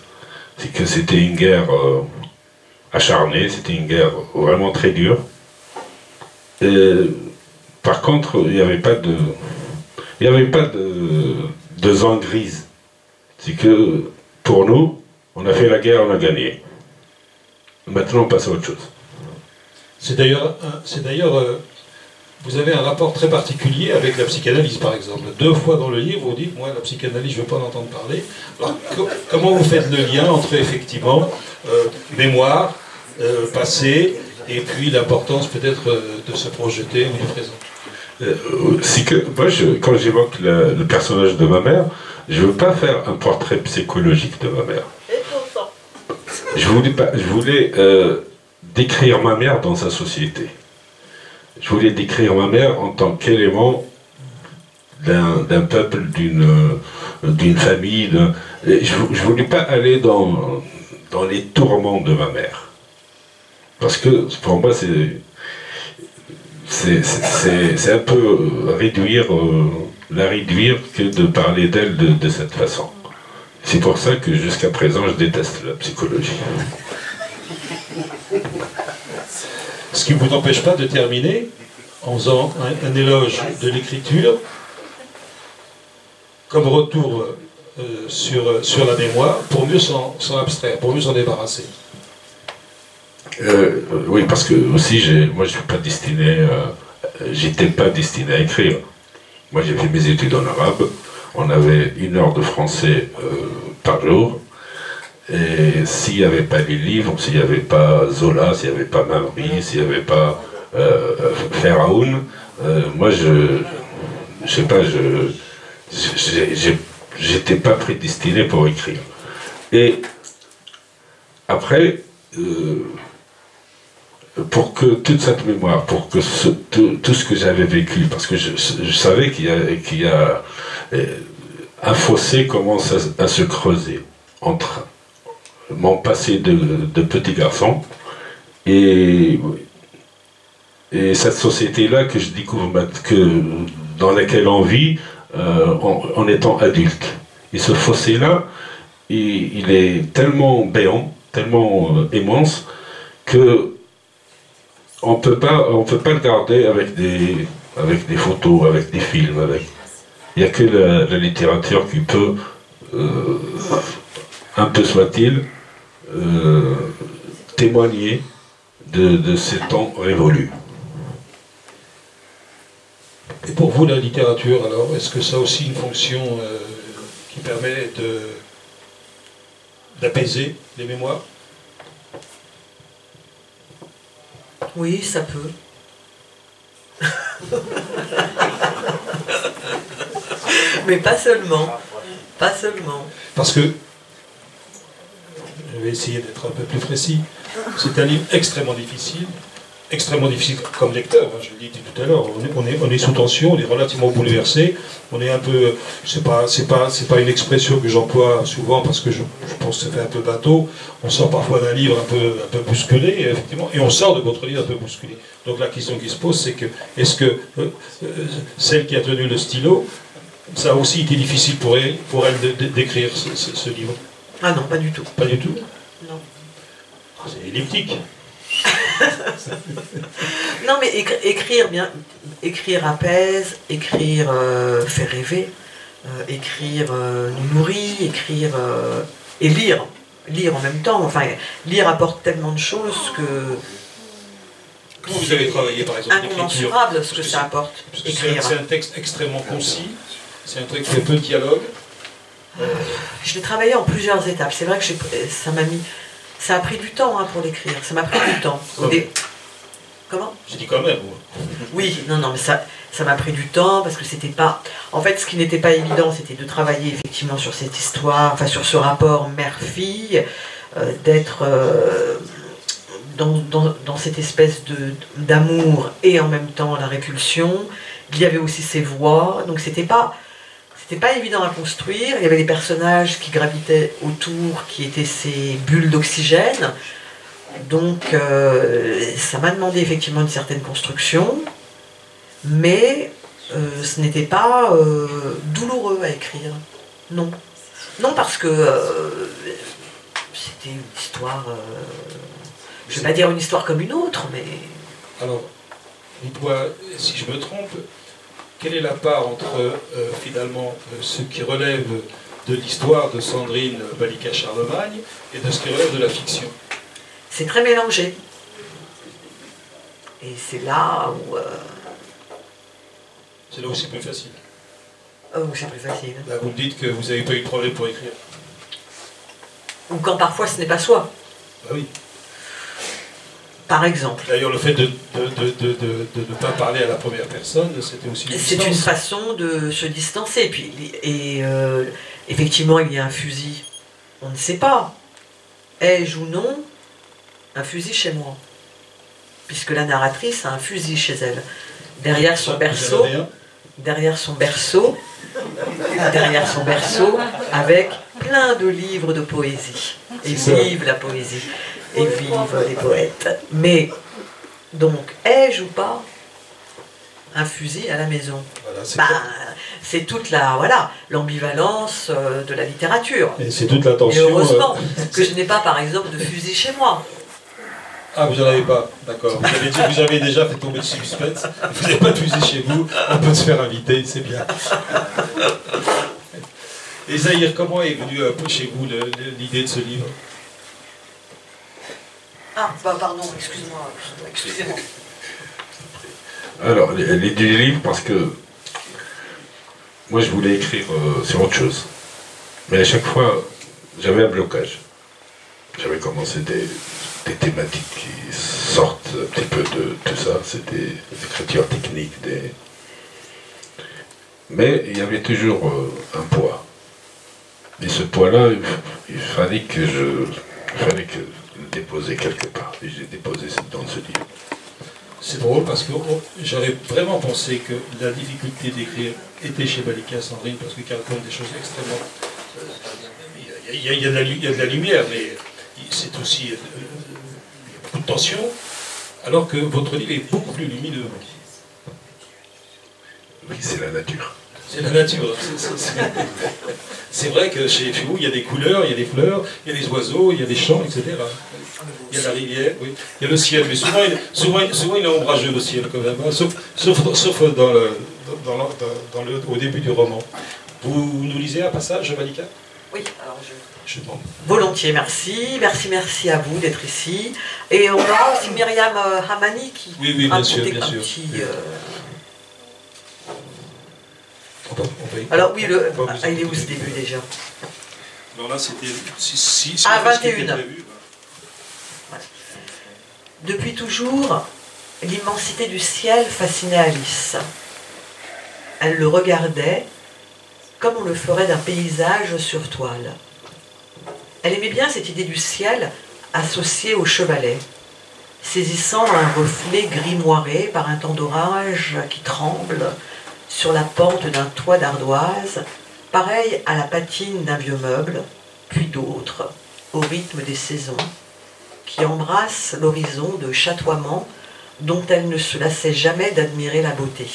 C'est que c'était une guerre acharnée, c'était une guerre vraiment très dure. Et, par contre, il n'y avait pas de zone grise. C'est que pour nous, on a fait la guerre, on a gagné. Maintenant, on passe à autre chose. C'est d'ailleurs, vous avez un rapport très particulier avec la psychanalyse, par exemple. 2 fois dans le livre, vous dites, moi, la psychanalyse, je ne veux pas en entendre parler. Alors, comment vous faites le lien entre, effectivement, mémoire, passé, et puis l'importance, peut-être, de se projeter au présent? C'est que, moi, quand j'évoque le personnage de ma mère, je ne veux pas faire un portrait psychologique de ma mère. Je voulais décrire ma mère dans sa société. Je voulais décrire ma mère en tant qu'élément d'un peuple, d'une famille. Je ne voulais pas aller dans les tourments de ma mère. Parce que pour moi, c'est un peu la réduire que de parler d'elle de cette façon. C'est pour ça que jusqu'à présent, je déteste la psychologie. Ce qui ne vous empêche pas de terminer en faisant un éloge de l'écriture, comme retour sur la mémoire, pour mieux s'en abstraire, pour mieux s'en débarrasser. Oui, parce que aussi, moi, je suis pas destiné, j'étais pas destiné à écrire. Moi, j'ai fait mes études en arabe. On avait 1 heure de français par jour. Et s'il n'y avait pas les livres, s'il n'y avait pas Zola, s'il n'y avait pas Mamri, s'il n'y avait pas Feraoun, moi, je sais pas, j'étais pas prédestiné pour écrire. Et après, pour que toute cette mémoire, pour que tout ce que j'avais vécu, parce que je savais qu'il y a un fossé commence à se creuser entre mon passé de petit garçon et cette société-là que je découvre, dans laquelle on vit en étant adulte. Et ce fossé-là, il est tellement béant, tellement immense, que on peut pas le garder avec des photos, avec des films, Il n'y a que la littérature qui peut, un peu soit-il, témoigner de ces temps révolus. Et pour vous, la littérature, alors, est-ce que ça a aussi une fonction qui permet d'apaiser les mémoires? Oui, ça peut. Mais pas seulement. Pas seulement. Parce que, je vais essayer d'être un peu plus précis, c'est un livre extrêmement difficile comme lecteur, hein, je l'ai dit tout à l'heure, on est sous tension, on est relativement bouleversé, on est un peu, c'est pas une expression que j'emploie souvent parce que je pense que ça fait un peu bateau, on sort parfois d'un livre un peu bousculé, et effectivement, et on sort de votre livre un peu bousculé. Donc la question qui se pose, c'est que, est-ce que celle qui a tenu le stylo, ça a aussi été difficile pour elle d'écrire ce livre? Ah non, pas du tout. Pas du tout? Non. C'est elliptique. Non, mais écrire apaise, écrire fait rêver, écrire nous nourrit, écrire et lire en même temps. Enfin, lire apporte tellement de choses que Vous avez travaillé par exemple incommensurable ce que ça apporte. Écrire. C'est un texte extrêmement concis, c'est un texte qui a peu de dialogue. Je l'ai travaillé en plusieurs étapes. C'est vrai que ça a pris du temps pour l'écrire. Ça m'a pris du temps. Comment? J'ai dit quand même. Oui, non, mais ça m'a pris du temps parce que c'était pas. En fait, ce qui n'était pas évident, c'était de travailler effectivement sur cette histoire, enfin sur ce rapport mère-fille, d'être dans cette espèce d'amour et en même temps la répulsion. Il y avait aussi ses voix, donc c'était pas évident à construire. Il y avait des personnages qui gravitaient autour, qui étaient ces bulles d'oxygène. Donc ça m'a demandé effectivement une certaine construction, mais ce n'était pas douloureux à écrire. Non. Non, parce que c'était une histoire, je ne vais pas dire une histoire comme une autre, mais... Alors, dites-moi, si je me trompe, quelle est la part entre finalement ce qui relève de l'histoire de Sandrine Balika-Charlemagne et de ce qui relève de la fiction? C'est très mélangé. Et c'est là où... C'est là où c'est plus facile. Où c'est plus facile. Là, vous me dites que vous n'avez pas eu de problème pour écrire. Ou quand parfois ce n'est pas soi. Bah oui. Par exemple. D'ailleurs, le fait de ne pas parler à la première personne, c'était aussi une C'est une façon de se distancer. Effectivement, il y a un fusil. On ne sait pas. Ai-je ou non un fusil chez moi? Puisque la narratrice a un fusil chez elle. Derrière son berceau, avec plein de livres de poésie. Et vive la poésie. Et vive les poètes. Mais, donc, ai-je ou pas un fusil à la maison? Voilà, c'est toute l'ambivalence de la littérature. Et c'est toute la tension. Et heureusement que je n'ai pas, par exemple, de fusil chez moi. Ah, vous n'en avez pas, d'accord. Vous avez déjà fait tomber le suspense. Vous n'avez pas de fusil chez vous, on peut se faire inviter, c'est bien. Et Zahir, comment est venue chez vous l'idée de ce livre? Ah, pardon, excusez-moi. Alors, l'idée du livre, parce que moi je voulais écrire sur autre chose. Mais à chaque fois, j'avais un blocage. J'avais commencé des thématiques qui sortent un petit peu de tout ça. C'était des écritures techniques. Mais il y avait toujours un poids. Et ce poids-là, il fallait que je le déposer quelque part. Et j'ai déposé dans ce livre. C'est drôle parce que j'aurais vraiment pensé que la difficulté d'écrire était chez Balika Sandrine parce qu'il raconte des choses extrêmement... Il y a de la lumière, mais c'est aussi beaucoup de tension, alors que votre livre est beaucoup plus lumineux. Oui, c'est la nature. C'est la nature. C'est vrai que chez vous, il y a des couleurs, il y a des fleurs, il y a des oiseaux, il y a des champs, etc. Il y a la rivière, oui. Il y a le ciel, mais souvent il est ombrageux le ciel quand même, hein, sauf au début du roman. Vous nous lisez un passage, Malika? Oui, alors je demande. Volontiers, merci. Merci à vous d'être ici. Et on aura aussi Myriam Hamani qui oui, bien sûr. Petit, oui. Alors oui, il est où ce début déjà? Alors là, c'était... À 21. Voilà. Depuis toujours, l'immensité du ciel fascinait Alice. Elle le regardait comme on le ferait d'un paysage sur toile. Elle aimait bien cette idée du ciel associée au chevalet, saisissant un reflet grimoiré par un temps d'orage qui tremble sur la pente d'un toit d'ardoise, pareil à la patine d'un vieux meuble, puis d'autres, au rythme des saisons, qui embrassent l'horizon de chatoiements dont elle ne se lassait jamais d'admirer la beauté.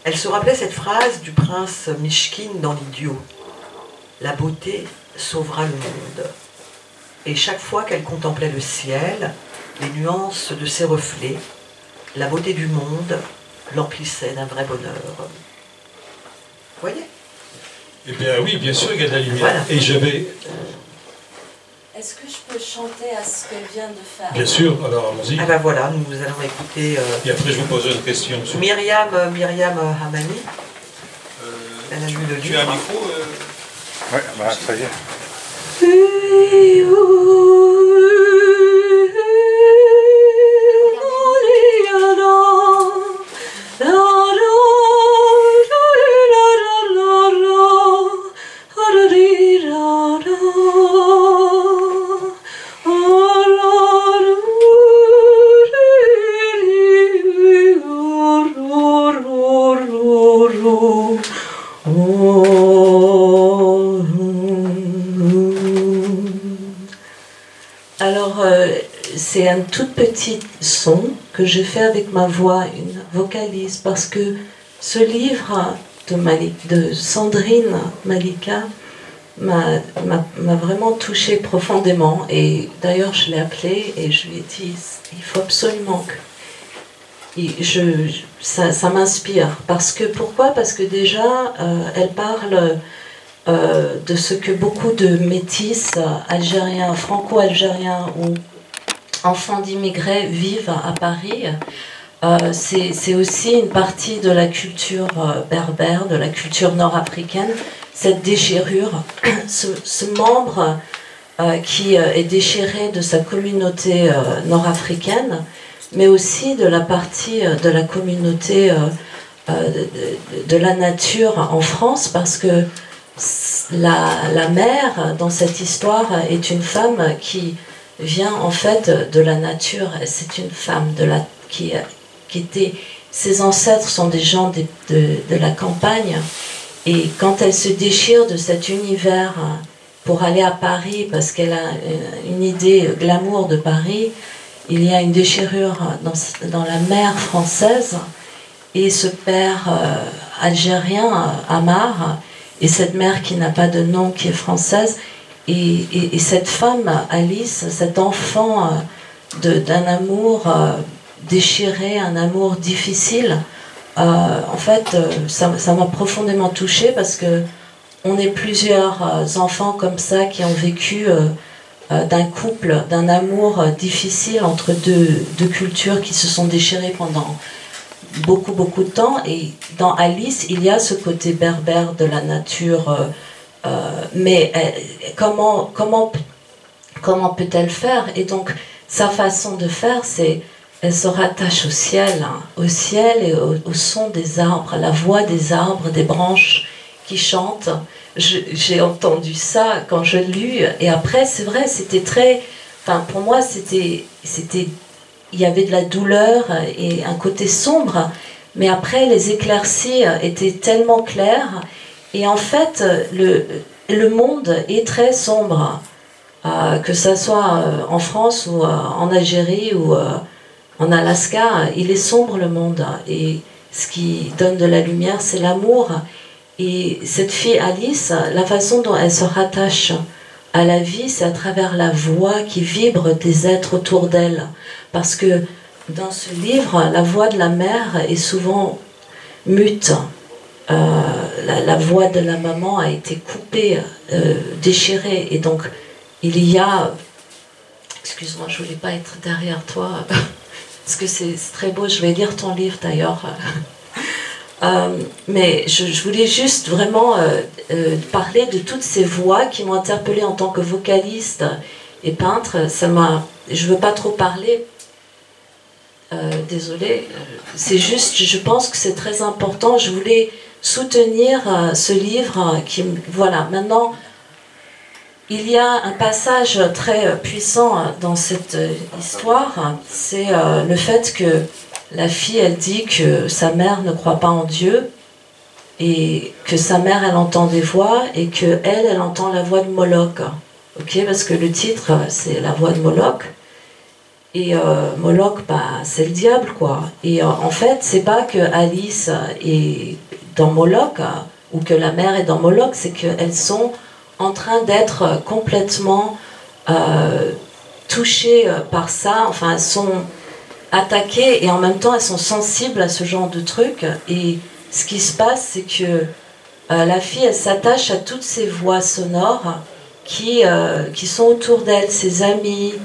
Elle se rappelait cette phrase du prince Mishkin dans l'Idiot. « La beauté sauvera le monde ». Et chaque fois qu'elle contemplait le ciel, les nuances de ses reflets, la beauté du monde l'emplissait d'un vrai bonheur. Vous voyez? Eh bien oui, bien sûr, il y a de la lumière. Voilà. Et je vais... Est-ce que je peux chanter à ce qu'elle vient de faire? Bien sûr, alors allons-y. Ah ben voilà, nous allons écouter... Et après je vous poserai une question. Myriam Hamani. Elle a lu le livre. Tu as un micro Oui, bah, ça y est. C'est un tout petit son que j'ai fait avec ma voix, une vocalise, parce que ce livre de Sandrine Malika m'a vraiment touchée profondément. Et d'ailleurs, je l'ai appelée et je lui ai dit, il faut absolument que... ça m'inspire. Pourquoi? Parce que déjà, elle parle de ce que beaucoup de métis algériens, franco-algériens ou enfants d'immigrés vivent à Paris. C'est aussi une partie de la culture berbère, de la culture nord-africaine, cette déchirure, ce membre qui est déchiré de sa communauté nord-africaine, mais aussi de la partie de la communauté de la nature en France, parce que la mère, dans cette histoire, est une femme qui vient en fait de la nature. C'est une femme qui était... Ses ancêtres sont des gens de la campagne, et quand elle se déchire de cet univers pour aller à Paris, parce qu'elle a une idée glamour de Paris, il y a une déchirure dans la mère française, et ce père algérien, Amar, et cette mère qui n'a pas de nom, qui est française, et cette femme, Alice, cet enfant d'un amour déchiré, un amour difficile, en fait, ça m'a profondément touchée, parce que on est plusieurs enfants comme ça qui ont vécu d'un couple, d'un amour difficile entre deux cultures qui se sont déchirées pendant beaucoup de temps. Et dans Alice, il y a ce côté berbère de la nature, mais comment peut-elle faire? Et donc sa façon de faire, c'est elle se rattache au ciel et au son des arbres, à la voix des arbres, des branches qui chantent. J'ai entendu ça quand je l'ai lu, et après c'est vrai, c'était très... Enfin, pour moi, il y avait de la douleur et un côté sombre, mais après les éclaircies étaient tellement claires, et en fait le monde est très sombre, que ça soit en France ou en Algérie ou en Alaska, il est sombre le monde, et ce qui donne de la lumière, c'est l'amour. Et cette fille Alice, la façon dont elle se rattache à la vie, c'est à travers la voix qui vibre des êtres autour d'elle. Parce que dans ce livre, la voix de la mère est souvent mute. La voix de la maman a été coupée, déchirée. Et donc, il y a... Excuse-moi, je voulais pas être derrière toi, parce que c'est très beau. Je vais lire ton livre d'ailleurs. Mais je voulais juste vraiment parler de toutes ces voix qui m'ont interpellée en tant que vocaliste et peintre. Je veux pas trop parler. Désolée. C'est juste, je pense que c'est très important. Je voulais soutenir ce livre qui, voilà, maintenant. Il y a un passage très puissant dans cette histoire, c'est le fait que la fille, elle dit que sa mère ne croit pas en Dieu et que sa mère, elle entend des voix et que elle entend la voix de Moloch. Ok, parce que le titre, c'est la voix de Moloch. Et Moloch, bah, c'est le diable, quoi. Et en fait, c'est pas que Alice est dans Moloch ou que la mère est dans Moloch, c'est qu'elles sont en train d'être complètement touchées par ça. Enfin, elles sont attaquées et en même temps, elles sont sensibles à ce genre de trucs. Et ce qui se passe, c'est que la fille, elle s'attache à toutes ces voix sonores qui sont autour d'elle, ses amis.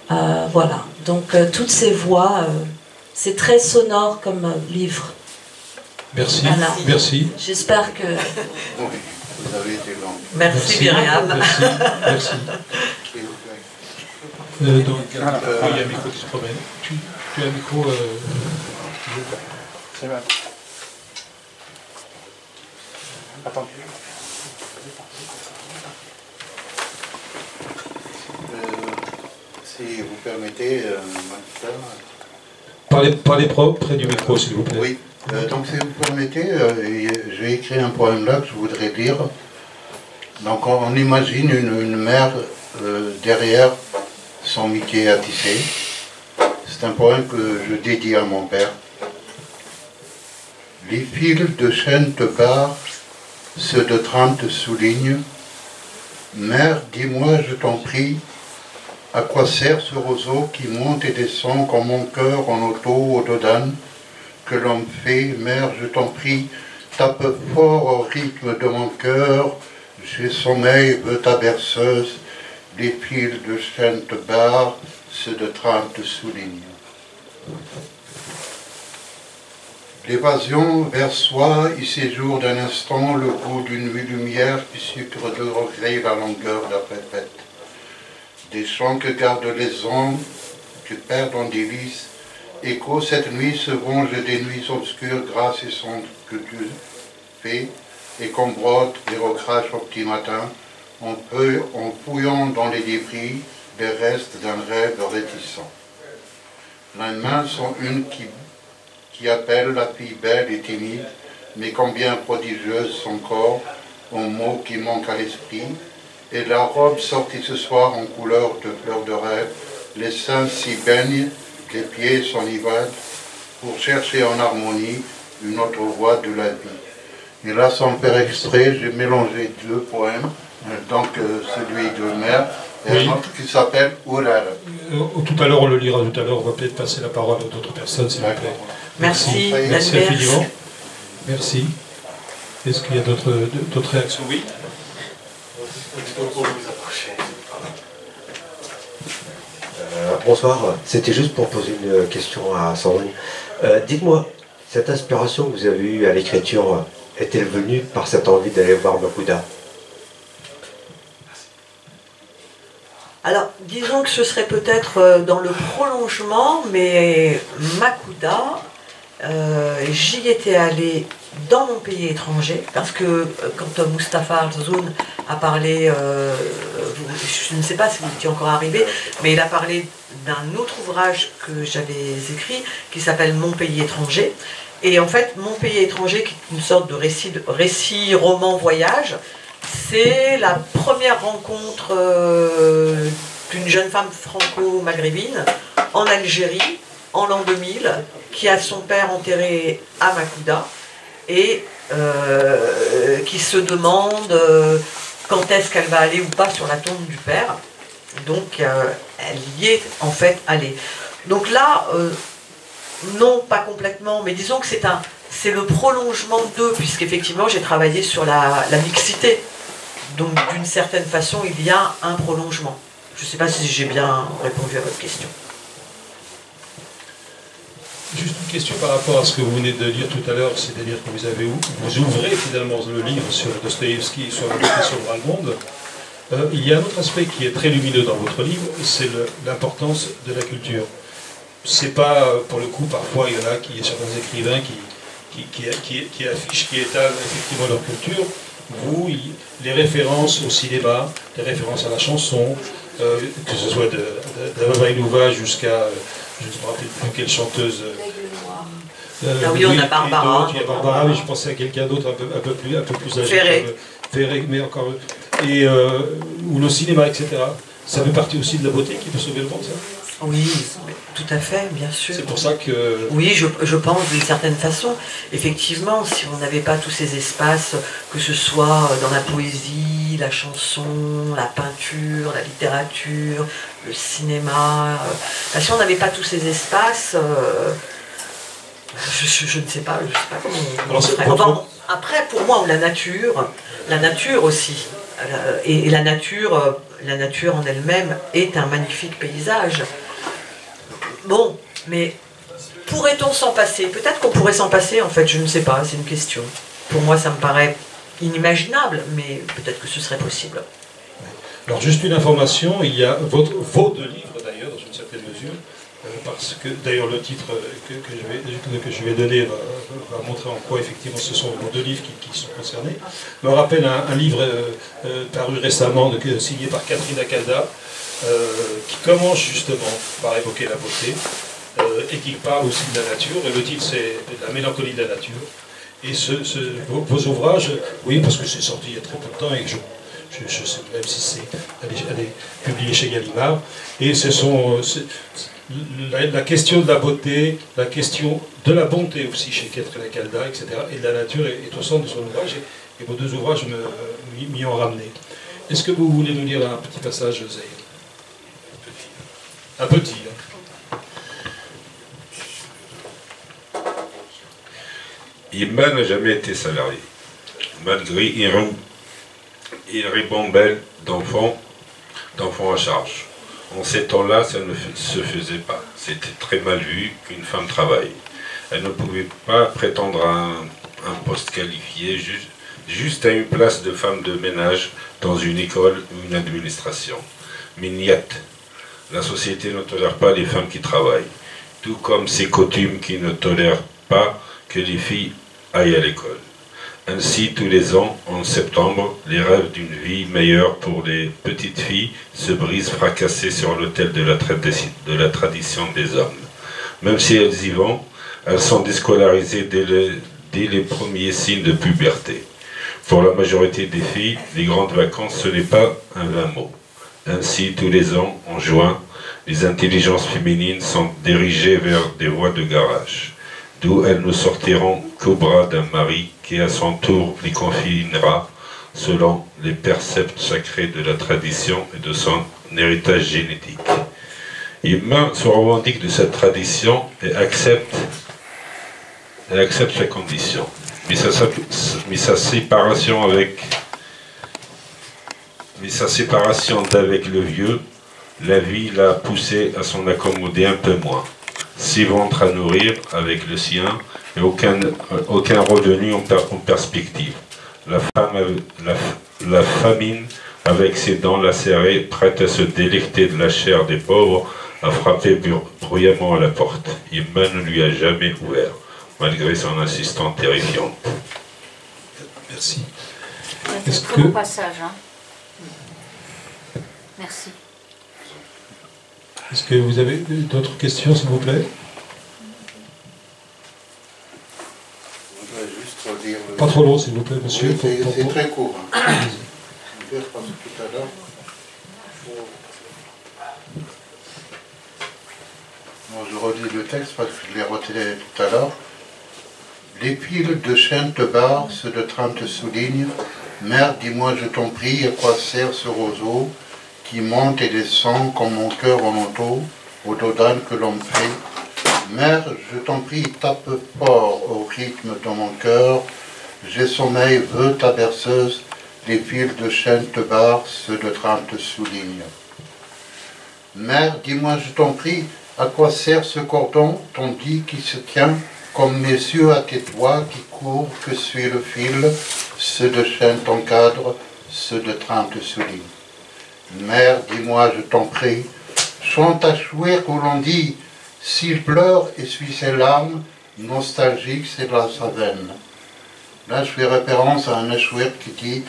Voilà. Donc, toutes ces voix, c'est très sonore comme livre. Merci. Voilà. Merci. J'espère que... Vous avez été long. Merci Myriam. Merci. Donc, il y a un micro qui se promène. Tu as un micro. C'est mal. Attends. Si vous permettez, Parlez près du micro, s'il vous plaît. oui. Donc si vous permettez, j'ai écrit un poème là que je voudrais lire. Donc on imagine une mère derrière son métier à tisser. C'est un poème que je dédie à mon père. Les fils de chêne te barrent, ceux de trame te soulignent. Mère, dis-moi, je t'en prie, à quoi sert ce roseau qui monte et descend comme mon cœur en auto au dodane que l'homme fait, mère, je t'en prie, tape fort au rythme de mon cœur, j'ai sommeil, veux ta berceuse, les fils de chêne te barrent, ceux de trame te soulignent. L'évasion vers soi y séjourne d'un instant le goût d'une nuit lumière qui sucre de regret la longueur de la répète. Des chants que gardent les ondes, que perdent en délices, écho cette nuit se venge des nuits obscures grâce et sondes que Dieu fait, et qu'on brode des recraches au petit matin, en fouillant dans les débris les restes d'un rêve réticent. Les mains sont une qui appelle la fille belle et timide, mais combien prodigieuse son corps, aux mots qui manquent à l'esprit, et la robe sortie ce soir en couleur de fleurs de rêve, les seins s'y baignent, les pieds s'enivadent, pour chercher en harmonie une autre voie de la vie. Et là, sans faire exprès, j'ai mélangé deux poèmes, donc celui de mère et oui. un autre qui s'appelle Oural. Tout à l'heure, on le lira tout à l'heure, on va peut-être passer la parole à d'autres personnes, s'il vous plaît. Merci. Merci infiniment. Merci. Est-ce qu'il y a d'autres réactions? Oui. Bonsoir, c'était juste pour poser une question à Sandrine. Dites-moi, cette inspiration que vous avez eue à l'écriture, est-elle venue par cette envie d'aller voir Makuda? Alors, disons que ce serait peut-être dans le prolongement, mais Makuda, j'y étais allée dans mon pays étranger, parce que quand Mustapha Arzoun a parlé, je ne sais pas si vous étiez encore arrivé, mais il a parlé d'un autre ouvrage que j'avais écrit, qui s'appelle Mon pays étranger. Et en fait, Mon pays étranger, qui est une sorte de récit roman, voyage, c'est la première rencontre d'une jeune femme franco-maghrébine en Algérie, en l'an 2000, qui a son père enterré à Makuda et qui se demande quand est-ce qu'elle va aller ou pas sur la tombe du père. Donc elle y est en fait allée. Donc là, non, pas complètement, mais disons que c'est le prolongement d'eux, puisqu'effectivement j'ai travaillé sur la mixité. Donc d'une certaine façon, il y a un prolongement. Je ne sais pas si j'ai bien répondu à votre question. Juste une question par rapport à ce que vous venez de dire tout à l'heure, c'est-à-dire que vous ouvrez finalement le livre sur Dostoïevski, sur la beauté sur le monde. Il y a un autre aspect qui est très lumineux dans votre livre, c'est l'importance de la culture. C'est pas, pour le coup, parfois il y en a certains écrivains qui affichent, qui étalent effectivement leur culture. Vous, les références au cinéma, les références à la chanson, que ce soit de Vainouva jusqu'à, je ne me rappelle plus quelle chanteuse. Ah oui, on a Barbara. Il y a Barbara, mais je pensais à quelqu'un d'autre un peu plus âgé. Ferré, mais encore. Et ou le cinéma, etc. Ça fait partie aussi de la beauté qui peut sauver le monde, ça? Oui, tout à fait, bien sûr. C'est pour ça que... Oui, je pense d'une certaine façon. Effectivement, si on n'avait pas tous ces espaces, que ce soit dans la poésie, la chanson, la peinture, la littérature, le cinéma, si on n'avait pas tous ces espaces, je ne sais pas comment on ferait. Enfin, après, pour moi, la nature aussi. Et la nature en elle-même est un magnifique paysage. Bon, mais pourrait-on s'en passer? Peut-être qu'on pourrait s'en passer, en fait, je ne sais pas, c'est une question. Pour moi, ça me paraît inimaginable, mais peut-être que ce serait possible. Alors, juste une information, il y a vos deux livres, d'ailleurs, dans une certaine mesure, parce que, d'ailleurs, le titre que je vais donner va montrer en quoi, effectivement, ce sont vos deux livres qui sont concernés. Me rappelle un livre paru récemment, signé par Catherine Acalda, qui commence justement par évoquer la beauté et qui parle aussi de la nature. Et le titre, c'est La mélancolie de la nature. Et vos ouvrages, oui, parce que c'est sorti il y a très peu de temps et que je sais même si elle est publiée chez Gallimard. Et ce sont la question de la beauté, la question de la bonté aussi chez Catherine Acalda, etc. Et de la nature est au centre de son ouvrage. Et vos deux ouvrages m'y ont ramené. Est-ce que vous voulez nous lire un petit passage, Zahir? Un petit, hein. Imma n'a jamais été salarié, malgré une ribambelle d'enfants à charge. En ces temps-là, ça ne se faisait pas. C'était très mal vu qu'une femme travaille. Elle ne pouvait pas prétendre à un poste qualifié, juste à une place de femme de ménage dans une école ou une administration. Mais niet, la société ne tolère pas les femmes qui travaillent, tout comme ses coutumes qui ne tolèrent pas que les filles aillent à l'école. Ainsi, tous les ans, en septembre, les rêves d'une vie meilleure pour les petites filles se brisent fracassés sur l'autel de la tradition des hommes. Même si elles y vont, elles sont déscolarisées dès les premiers signes de puberté. Pour la majorité des filles, les grandes vacances, ce n'est pas un vain mot. Ainsi, tous les ans, en juin, les intelligences féminines sont dirigées vers des voies de garage, d'où elles ne sortiront qu'au bras d'un mari qui, à son tour, les confinera selon les préceptes sacrés de la tradition et de son héritage génétique. Imma se revendique de cette tradition et accepte ses conditions. Mais sa séparation d'avec le vieux, la vie l'a poussé à s'en accommoder un peu moins. 6 ventres à nourrir avec le sien et aucun revenu en perspective. La famine, avec ses dents lacérées, prête à se délecter de la chair des pauvres, a frappé bruyamment à la porte. Imma ne lui a jamais ouvert, malgré son insistance terrifiante. Merci. C'est un très beau passage. Hein. Merci. Est-ce que vous avez d'autres questions, s'il vous plaît? Pas trop long, s'il vous plaît, monsieur. Oui, c'est très court. Hein. Je vais dire parce que tout à l'heure, bonjour. relis le texte parce que je l'ai retiré tout à l'heure. Les fils de chêne te barrent, ceux de tram te soulignent. Mère, dis-moi, je t'en prie, à quoi sert ce roseau qui monte et descend comme mon cœur en auto, au dodane que l'on me fait. Mère, je t'en prie, tape fort au rythme dans mon cœur. J'ai sommeil, veux ta berceuse, les fils de chêne te barrent, ceux de tram te soulignent. Mère, dis-moi, je t'en prie, à quoi sert ce cordon, ton dit qui se tient, comme mes yeux à tes doigts qui courent, que suit le fil, ceux de chêne t'encadrent, ceux de tram te soulignent. Mère, dis-moi, je t'en prie, chante à chouir où l'on dit, s'il pleure, essuie ses larmes, nostalgique, c'est la sa veine. Là, je fais référence à un échouir qui dit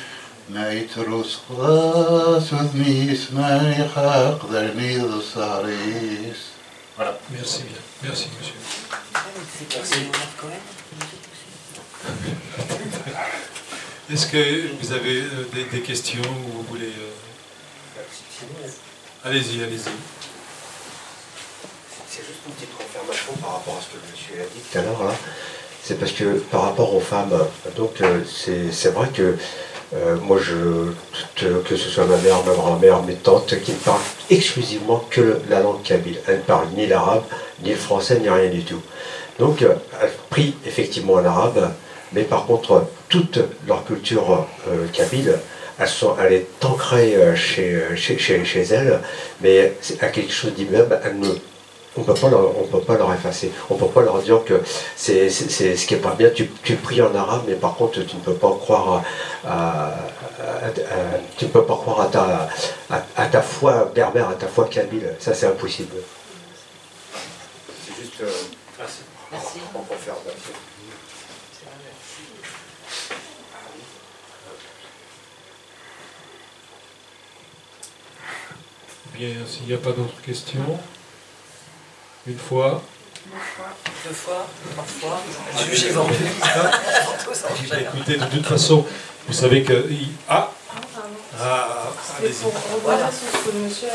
voilà. Merci bien. Merci, monsieur. Est-ce que vous avez des questions ou vous voulez... Allez-y, allez-y. C'est juste une petite confirmation par rapport à ce que le monsieur a dit tout à l'heure. Là. C'est parce que par rapport aux femmes, donc c'est vrai que moi, que ce soit ma mère, ma grand-mère, mes tantes, qui ne parlent exclusivement que la langue kabyle. Elles ne parlent ni l'arabe, ni le français, ni rien du tout. Donc, elles prient effectivement l'arabe, mais par contre, toute leur culture kabyle, elle est ancrée chez elles, mais à quelque chose d'immeuble, on ne peut pas leur effacer. On ne peut pas leur dire que c'est ce qui n'est pas bien. Tu pries en arabe, mais par contre, tu ne peux pas croire à ta foi berbère, à ta foi kabyle. Ça, c'est impossible. C'est juste... merci. On peut faire merci. Bien, s'il n'y a pas d'autres questions... Une fois. Deux fois, trois fois. Jugez vendu. Écoutez, de toute façon, vous savez que... allez-y. Pour rebondir sur ce que le monsieur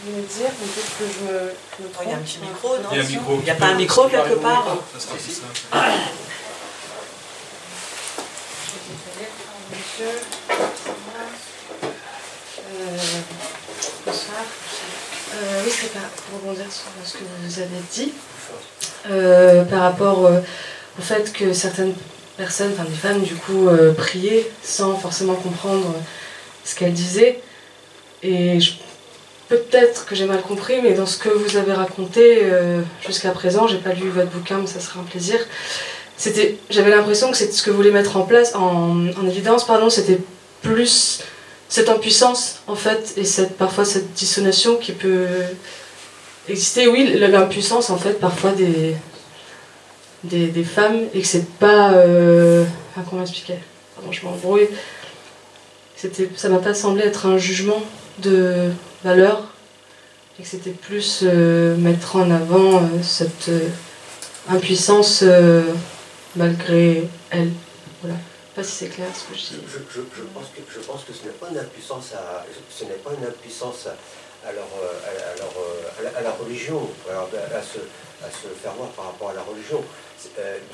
venait de dire, peut-être que je me trompe. Il y a un petit micro, non? Il y a un micro. Il n'y a pas un micro quelque part? Ça sera plus simple. Monsieur, bonsoir. Oui, c'est pour rebondir sur ce que vous avez dit, par rapport au fait que certaines personnes, enfin des femmes du coup, priaient sans forcément comprendre ce qu'elles disaient. Et peut-être que j'ai mal compris, mais dans ce que vous avez raconté jusqu'à présent, j'ai pas lu votre bouquin, mais ça sera un plaisir. J'avais l'impression que c'est ce que vous voulez mettre en place, en évidence, pardon, c'était plus cette impuissance en fait, et parfois cette dissonation qui peut exister. Oui, l'impuissance en fait parfois des femmes, et que c'est pas... comment expliquer? Pardon, je m'embrouille. Ça m'a pas semblé être un jugement de valeur, et que c'était plus mettre en avant cette impuissance malgré elle. Voilà. Je ne sais pas si c'est clair ce que je dis. Je pense que ce n'est pas une impuissance à la religion, à se faire voir par rapport à la religion.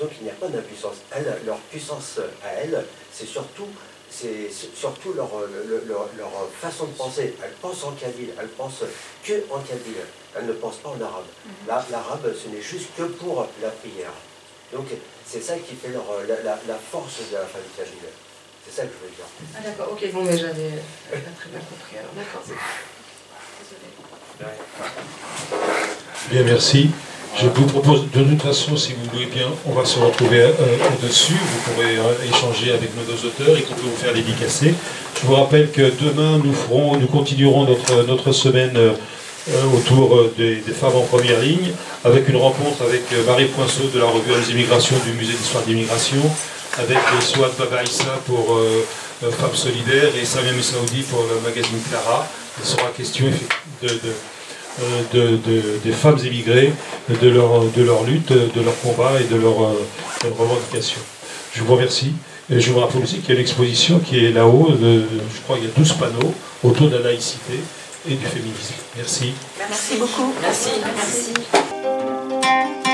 Donc il n'y a pas d'impuissance. Leur puissance à elles, c'est surtout leur façon de penser. Elles pensent en kabyle, elles pensent que en kabyle. Elles ne pensent pas en arabe. L'arabe, ce n'est juste que pour la prière. Donc c'est ça qui fait la force de la famille kabyle. C'est ça que je veux dire. Ah d'accord, ok, bon, mais j'avais pas très bien compris alors. D'accord. Désolée. Bien, merci. Je vous propose, de toute façon, si vous voulez bien, on va se retrouver au-dessus. Vous pourrez échanger avec nos deux auteurs et qu'on peut vous faire dédicacer. Je vous rappelle que demain, nous continuerons notre semaine autour des femmes en première ligne, avec une rencontre avec Marie Poinceau de la revue Les Immigrations du Musée d'Histoire d'Immigration, avec Souad Baba Issa pour Femmes Solidaires et Samia Messaoudi pour le magazine Clara. Il sera question des femmes immigrées, de leur lutte, de leur combat et de leur revendication. Je vous remercie. Et je vous rappelle aussi qu'il y a une exposition qui est là-haut, je crois qu'il y a 12 panneaux autour de la laïcité et du féminisme. Merci. Merci beaucoup. Merci. Thank you.